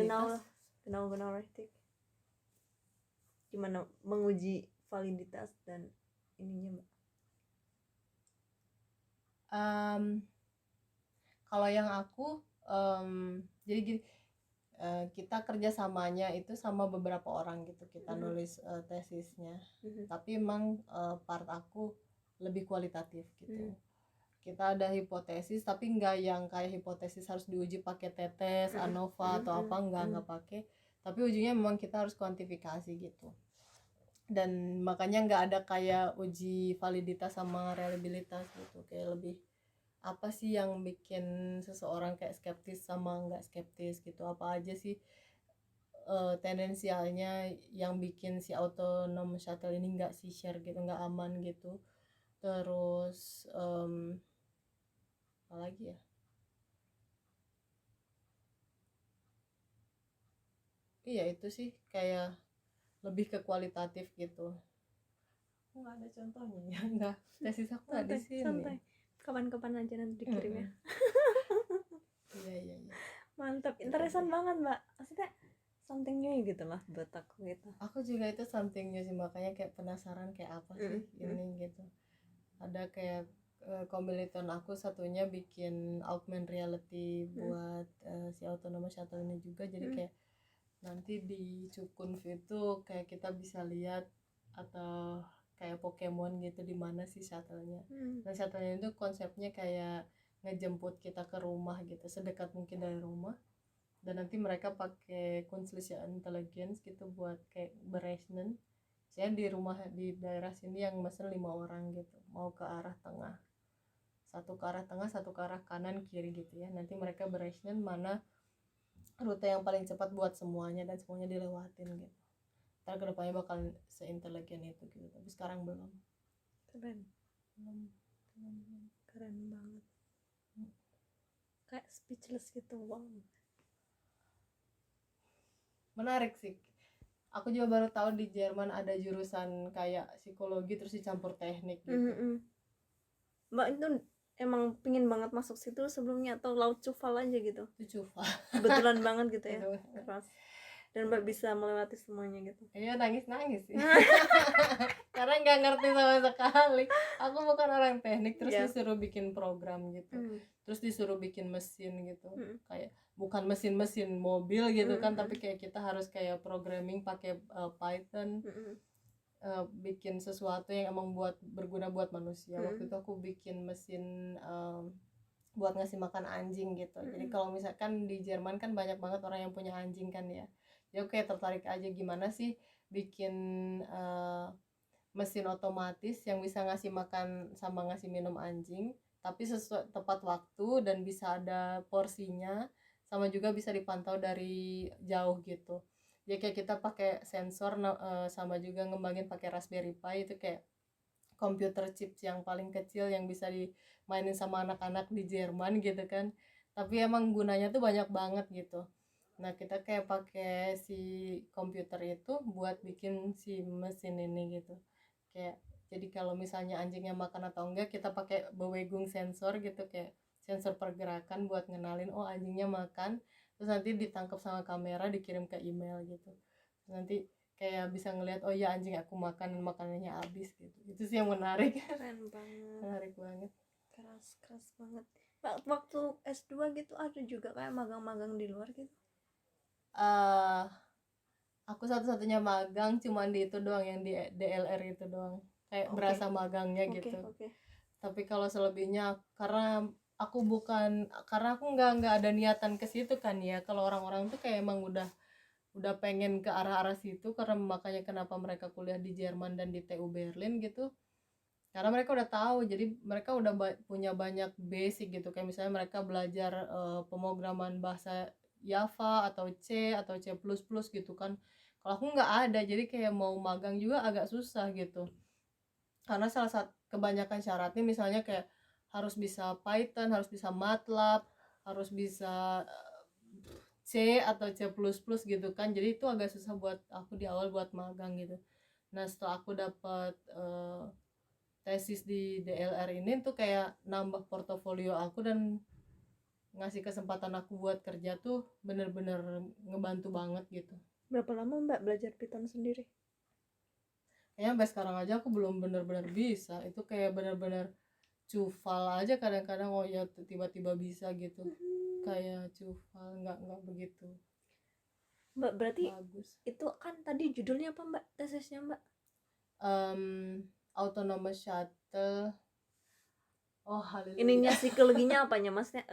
genau richtig. Gimana menguji validitas dan ininya Mbak? Kalau yang aku jadi gini, kita kerjasamanya itu sama beberapa orang gitu, kita nulis tesisnya. Tapi emang part aku lebih kualitatif gitu. kita ada hipotesis tapi nggak yang kayak hipotesis harus diuji pakai tetes, ANOVA atau apa, nggak pakai, tapi ujungnya memang kita harus kuantifikasi gitu. Dan makanya nggak ada kayak uji validitas sama reliabilitas gitu, kayak lebih apa sih yang bikin seseorang kayak skeptis sama nggak skeptis gitu, apa aja sih tendensialnya yang bikin si autonomous shuttle ini nggak si share gitu, nggak aman gitu. Terus apa lagi ya, iya itu sih kayak lebih ke kualitatif gitu. Nggak ada contohnya ya, nggak, tesis aku nggak di sini. santai. Kapan-kapan aja nanti dikirim ya. Iya. Mantap, interesan banget mbak. Maksudnya something new gitu lah buat aku gitu. Aku juga itu something new sih, makanya kayak penasaran kayak apa sih ini gitu. Ada kayak kommilitoan aku satunya bikin augmented reality buat si autonomous shuttle ini juga, jadi kayak nanti di Cukunv itu kayak kita bisa lihat atau kayak Pokemon gitu di mana sih shuttle-nya. Nah shuttle-nya itu konsepnya kayak ngejemput kita ke rumah gitu, sedekat mungkin dari rumah, dan nanti mereka pakai künstliche Intelligenz gitu buat kayak beresnen. Saya di rumah di daerah sini yang mesen 5 orang gitu, mau ke arah tengah, satu ke arah tengah, satu ke arah kanan kiri gitu ya. Nanti mereka beresnen mana rute yang paling cepat buat semuanya dan semuanya dilewatin gitu. Ntar kedepannya bakal seintelijen itu gitu, tapi sekarang belum. Keren banget, kayak speechless gitu. Wow, Menarik sih. Aku juga baru tahu di Jerman ada jurusan kayak psikologi terus dicampur teknik gitu. Mbak itu emang pingin banget masuk situ sebelumnya atau laut cufal aja gitu? Itu coba. Kebetulan banget gitu ya. Keras. Dan Mbak bisa melewati semuanya gitu. Iya, nangis sih. Karena nggak ngerti sama sekali. Aku bukan orang teknik, terus disuruh bikin program gitu. Terus disuruh bikin mesin gitu. Kayak bukan mesin mobil gitu kan, tapi kayak kita harus kayak programming pakai Python. Bikin sesuatu yang emang berguna buat manusia. Waktu itu aku bikin mesin buat ngasih makan anjing gitu. Jadi kalau misalkan di Jerman kan banyak banget orang yang punya anjing kan ya. Jadi aku kayak tertarik aja gimana sih bikin mesin otomatis yang bisa ngasih makan sama ngasih minum anjing, tapi sesuai tepat waktu dan bisa ada porsinya, sama juga bisa dipantau dari jauh gitu. Jadi kayak kita pakai sensor sama juga ngembangin pakai Raspberry Pi, itu kayak komputer chips yang paling kecil yang bisa dimainin sama anak-anak di Jerman gitu kan. Tapi emang gunanya tuh banyak banget gitu. Nah, kita kayak pakai si komputer itu buat bikin si mesin ini gitu. Kayak jadi kalau misalnya anjingnya makan atau enggak, kita pakai Bewegung sensor gitu, kayak sensor pergerakan buat ngenalin oh anjingnya makan, terus nanti ditangkap sama kamera dikirim ke email gitu. Terus nanti kayak bisa ngelihat oh ya anjing aku makan, makanannya habis gitu. Itu sih yang menarik. Keren banget. Menarik banget. Keras banget. Waktu S2 gitu ada juga kayak magang-magang di luar gitu? Aku satu-satunya magang cuman di itu doang, yang di DLR itu doang, kayak berasa magangnya gitu. Tapi kalau selebihnya karena aku nggak ada niatan ke situ kan ya. Kalau orang-orang tuh kayak emang udah pengen ke arah-arah situ, karena makanya kenapa mereka kuliah di Jerman dan di TU Berlin gitu, karena mereka udah tahu, jadi mereka udah punya banyak basic gitu. Kayak misalnya mereka belajar pemrograman bahasa Java atau C++ gitu kan. Kalau aku nggak ada, jadi kayak mau magang juga agak susah gitu, karena salah satu kebanyakan syaratnya misalnya kayak harus bisa Python, harus bisa MATLAB, harus bisa C atau C++ gitu kan. Jadi itu agak susah buat aku di awal buat magang gitu. Nah, setelah aku dapat tesis di DLR ini tuh kayak nambah portofolio aku dan ngasih kesempatan aku buat kerja tuh bener-bener ngebantu banget gitu. Berapa lama Mbak belajar Python sendiri? Kayaknya sampai sekarang aja aku belum bener-bener bisa. Itu kayak bener-bener cufal aja kadang-kadang, oh ya tiba-tiba bisa gitu. Kayak cufal, nggak begitu Mbak berarti bagus. itu kan tadi judulnya apa Mbak tesisnya Mbak? Autonomous shuttle Oh, haleluya. Ininya psikologinya apanya Masnya?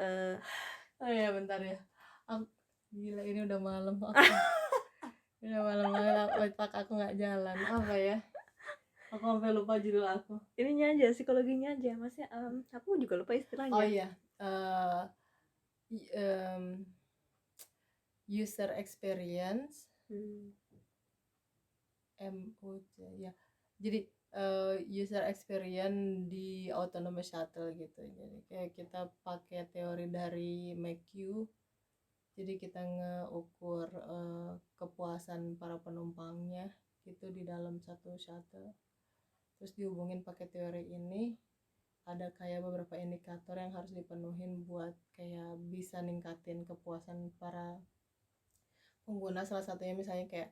Oh ya, bentar ya. Aku, gila ini udah malam udah malam banget, otak aku nggak jalan. Apa ya? Aku sampai lupa judul aku. Ininya aja, psikologinya aja Masnya. Aku juga lupa Oh istilahnya. iya, y- em, user experience, MOJ ya. Jadi user experience di autonomous shuttle gitu. Jadi kayak kita pakai teori dari McHugh. Jadi kita ngeukur kepuasan para penumpangnya gitu di dalam satu shuttle. Terus dihubungin pakai teori ini, ada kayak beberapa indikator yang harus dipenuhin buat kayak bisa ningkatin kepuasan para pengguna. Salah satunya misalnya kayak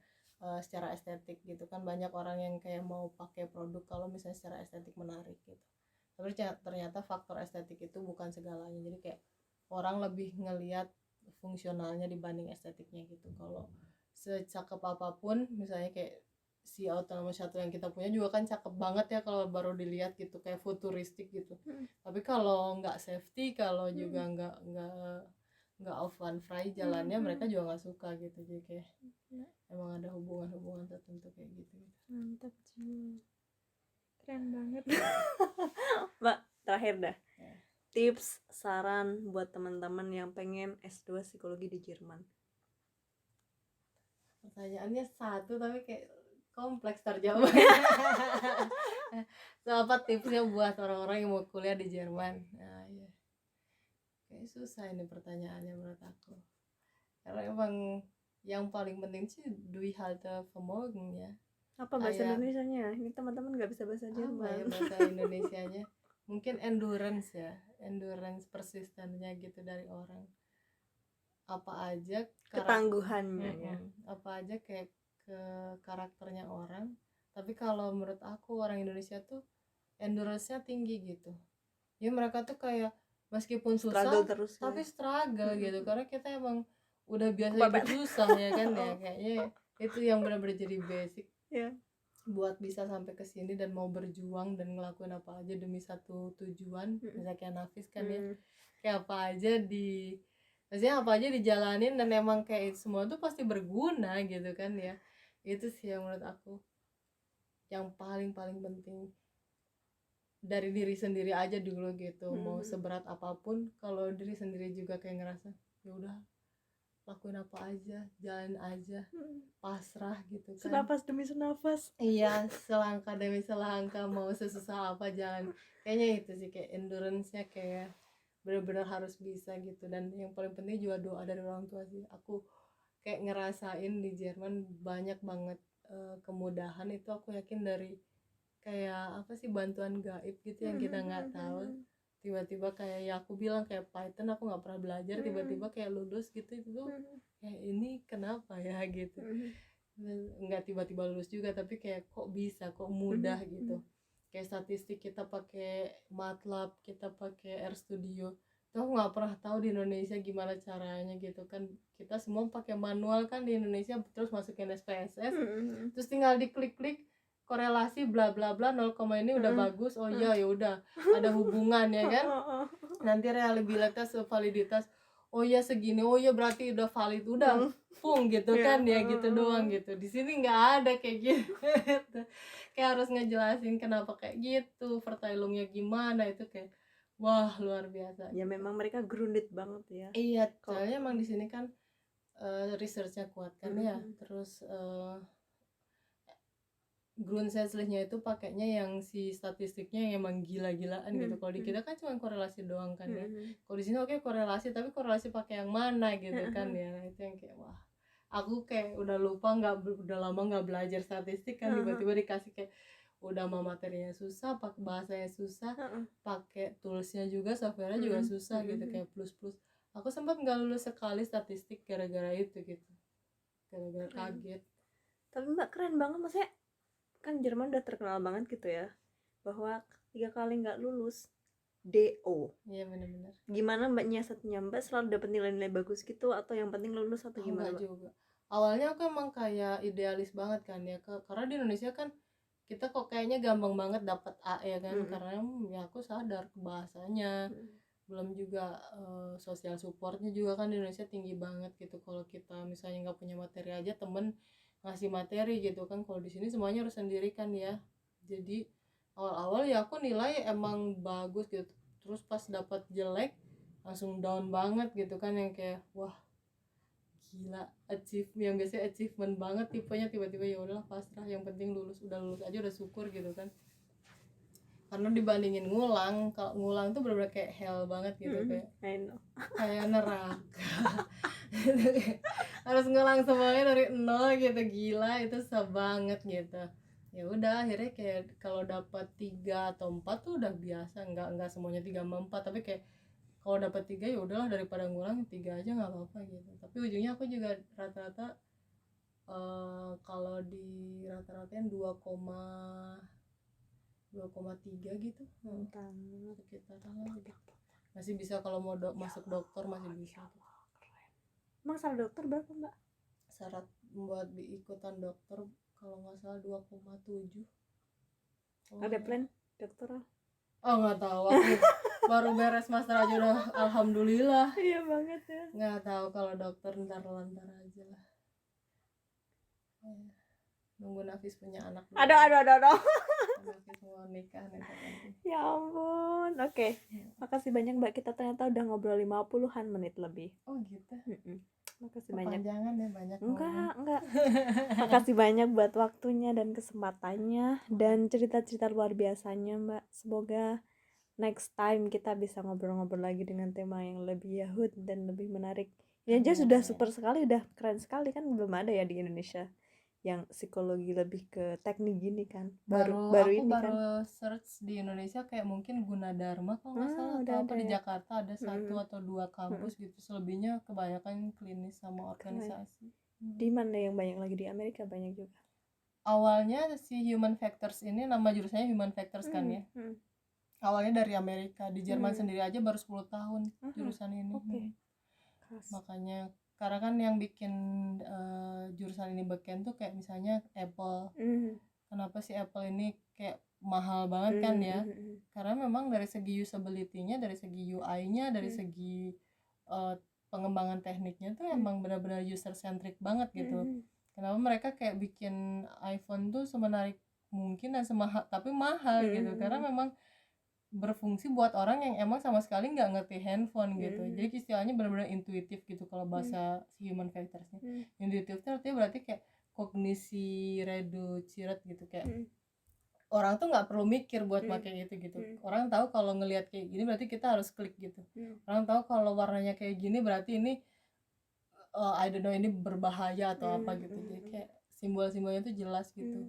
secara estetik gitu kan, banyak orang yang kayak mau pakai produk kalau misalnya secara estetik menarik gitu, tapi ternyata faktor estetik itu bukan segalanya. Jadi kayak orang lebih ngelihat fungsionalnya dibanding estetiknya gitu. Kalau secakep apapun misalnya kayak si autonomous shuttle yang kita punya juga kan cakep banget ya kalau baru dilihat gitu, kayak futuristik gitu. Tapi kalau nggak safety, kalau juga nggak off-one fly jalannya, mereka juga nggak suka gitu. Jadi kayak emang ada hubungan-hubungan tertentu kayak gitu. Mantap sih, keren banget. Mbak, terakhir dah, tips saran buat teman-teman yang pengen S2 psikologi di Jerman. Pertanyaannya satu tapi kayak kompleks terjawabnya. So, apa tipsnya buat orang-orang yang mau kuliah di Jerman? Nah, ya. Kayak susah ini pertanyaannya menurut aku. Karena emang yang paling penting sih Dui Halte Vermögen ya. Apa bahasa Kayak Indonesianya? Ini teman-teman nggak bisa bahasa apa Jerman. ya bahasa Indonesianya? Mungkin endurance ya, endurance persistennya gitu dari orang. Apa aja Ketangguhannya ya. apa aja kayak ke karakternya orang. Tapi kalau menurut aku orang Indonesia tuh endurance-nya tinggi gitu. Ya mereka tuh kayak meskipun Struggle susah terus ya. tapi struggle gitu, karena kita emang udah biasa hidup Kepepet. susah ya kan ya. Kayaknya itu yang benar-benar jadi basic Ya. buat bisa sampai ke sini dan mau berjuang dan ngelakuin apa aja demi satu tujuan. Misalnya kayak Nafis kan ya, kayak apa aja maksudnya apa aja dijalanin dan emang kayak semua tuh pasti berguna gitu kan ya. Itu sih yang menurut aku yang paling penting dari diri sendiri aja dulu gitu. Mau seberat apapun, kalau diri sendiri juga kayak ngerasa ya udah lakuin apa aja, jalan aja, pasrah gitu kan. Senafas demi senafas. Iya, selangkah demi selangkah, mau sesusah apa jalan. Kayaknya itu sih, kayak endurance-nya kayak benar-benar harus bisa gitu. Dan yang paling penting juga doa dari orang tua sih. Aku kayak ngerasain di Jerman banyak banget kemudahan itu, aku yakin dari kayak apa sih, bantuan gaib gitu yang kita nggak tahu. Tiba-tiba kayak ya aku bilang kayak Python aku nggak pernah belajar, tiba-tiba kayak lulus gitu. Itu kayak ini kenapa ya gitu. Nggak tiba-tiba lulus juga, tapi kayak kok bisa, kok mudah gitu. Kayak statistik kita pakai MATLAB, kita pakai RStudio, itu aku nggak pernah tahu di Indonesia gimana caranya gitu kan. Kita semua pakai manual kan di Indonesia, terus masukin SPSS, terus tinggal diklik-klik korelasi bla bla bla 0, ini udah bagus. Oh iya, ya udah ada hubungan ya kan. Nanti reliabilitas, validitas, oh iya segini, oh iya berarti udah valid, udah pung gitu kan ya, gitu doang gitu. Di sini nggak ada kayak gitu. Kayak harus ngejelasin kenapa kayak gitu, verteilungnya gimana, itu kayak wah luar biasa. Ya memang mereka grounded banget ya. Iya, soalnya emang di sini kan researchnya kuat kan ya. Terus Grundsätzlichnya itu pakainya yang si statistiknya yang emang gila-gilaan gitu. Kalau di kita kan cuma korelasi doang kan ya. Kalau di sini oke korelasi, tapi korelasi pakai yang mana gitu kan ya. Nah, itu yang kayak wah. Aku kayak udah lupa, udah lama nggak belajar statistik kan, tiba-tiba dikasih kayak udah mah materinya susah, pakai bahasanya susah, pakai toolsnya juga, softwarenya juga susah gitu, kayak plus-plus. Aku sempat nggak lulus sekali statistik gara-gara itu gitu. Gara-gara kaget. Tapi Mbak keren banget, maksudnya kan Jerman udah terkenal banget gitu ya, bahwa 3 kali nggak lulus DO. Iya benar-benar. Gimana Mbak nyiasatnya? Mbak selalu dapat nilai-nilai bagus gitu atau yang penting lulus atau gimana Mbak? Juga. Awalnya aku emang kayak idealis banget kan ya, karena di Indonesia kan kita kok kayaknya gampang banget dapat A ya kan, Mm-mm. karena ya aku sadar ke bahasanya, belum juga sosial supportnya juga kan di Indonesia tinggi banget gitu. Kalau kita misalnya nggak punya materi aja, temen ngasih materi gitu kan, kalau di sini semuanya harus sendiri kan ya. Jadi awal-awal ya aku nilai emang bagus gitu, terus pas dapat jelek langsung down banget gitu kan, yang kayak wah gila, yang biasanya achievement banget tipenya, tiba-tiba ya udahlah pasrah, yang penting lulus, udah lulus aja udah syukur gitu kan. Karena dibandingin ngulang, kalau ngulang tuh bener-bener kayak hell banget gitu, I know. kayak neraka. Harus ngulang semuanya dari nol gitu, gila itu susah banget gitu. Ya udah akhirnya kayak kalau dapat 3 atau 4 tuh udah biasa, nggak semuanya 3 sama 4, tapi kayak kalau dapat 3 ya udahlah, daripada ngulang 3 aja nggak apa-apa gitu. Tapi ujungnya aku juga rata-rata kalau di rata-ratain 2,3 gitu, sekitaran lah gitu. Masih bisa kalau mau masuk dokter masih bisa gitu. Emang salah dokter berapa mbak? Syarat buat ikutan dokter kalau nggak salah 2,7. Ada plan dokter? Oh nggak tahu, aku baru beres master aja udah alhamdulillah. Iya banget ya. Nggak tahu kalau dokter, ntar aja lah. Nunggu Nafis punya anak dulu. Aduh. Nafis mau nikah nanti. Ya ampun. Oke. Makasih banyak mbak, kita ternyata udah ngobrol 50-an menit lebih. Oh gitu. Makasih banyak. Kepanjangan ya, banyak Enggak. Makasih banyak buat waktunya dan kesempatannya dan cerita-cerita luar biasanya mbak. Semoga next time kita bisa ngobrol-ngobrol lagi dengan tema yang lebih yahut dan lebih menarik. Ini aja sudah super sekali, udah keren sekali kan, belum ada ya di Indonesia yang psikologi lebih ke teknik gini kan. Baru ini kan. Baru search di Indonesia kayak mungkin Gunadarma kalau nggak salah, atau apa ada di ya. Jakarta ada 1 atau 2 kampus gitu. Selebihnya kebanyakan klinis sama organisasi. Di mana yang banyak lagi? Di Amerika banyak juga. Awalnya si Human Factors ini, nama jurusannya Human Factors kan ya. Awalnya dari Amerika, di Jerman sendiri aja baru 10 tahun jurusan ini. Makanya karena kan yang bikin jurusan ini beken tuh kayak misalnya Apple. Kenapa sih Apple ini kayak mahal banget kan ya? Karena memang dari segi usability-nya, dari segi UI-nya, dari segi pengembangan tekniknya tuh emang benar-benar user centric banget gitu. Kenapa mereka kayak bikin iPhone tuh semenarik mungkin dan semahal, tapi mahal gitu, karena memang berfungsi buat orang yang emang sama sekali nggak ngerti handphone gitu. Jadi istilahnya benar-benar intuitif gitu kalau bahasa si Human Factors-nya. Intuitif itu artinya berarti kayak kognisi reduciret gitu, kayak orang tuh nggak perlu mikir buat pakai itu gitu. Orang tahu kalau ngelihat kayak gini berarti kita harus klik gitu. Orang tahu kalau warnanya kayak gini berarti ini I don't know, ini berbahaya atau apa gitu. Jadi kayak simbol-simbolnya tuh jelas gitu.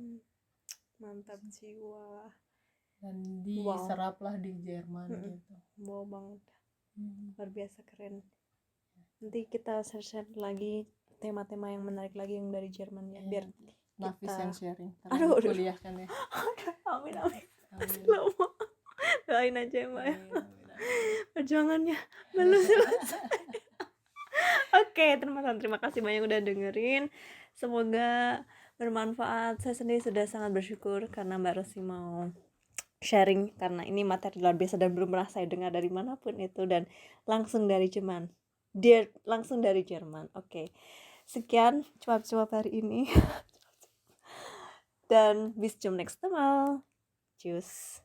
Mantap jiwa. Dan diseraplah di Jerman gitu. Wow banget. Luar biasa keren. Nanti kita share lagi tema-tema yang menarik lagi yang dari Jerman ya, biar Nafis yang sharing. Aduh. Kuliah kan ya. Amin. Doain aja ya mbak ya. Perjuangannya belum selesai. Oke, terima kasih banyak udah dengerin. Semoga bermanfaat. Saya sendiri sudah sangat bersyukur karena Mbak Rosi mau sharing, karena ini materi luar biasa dan belum pernah saya dengar dari manapun itu, dan langsung dari Jerman. Oke. Sekian cuap-cuap hari ini. Dan bis zum nächsten Mal. Tschüss.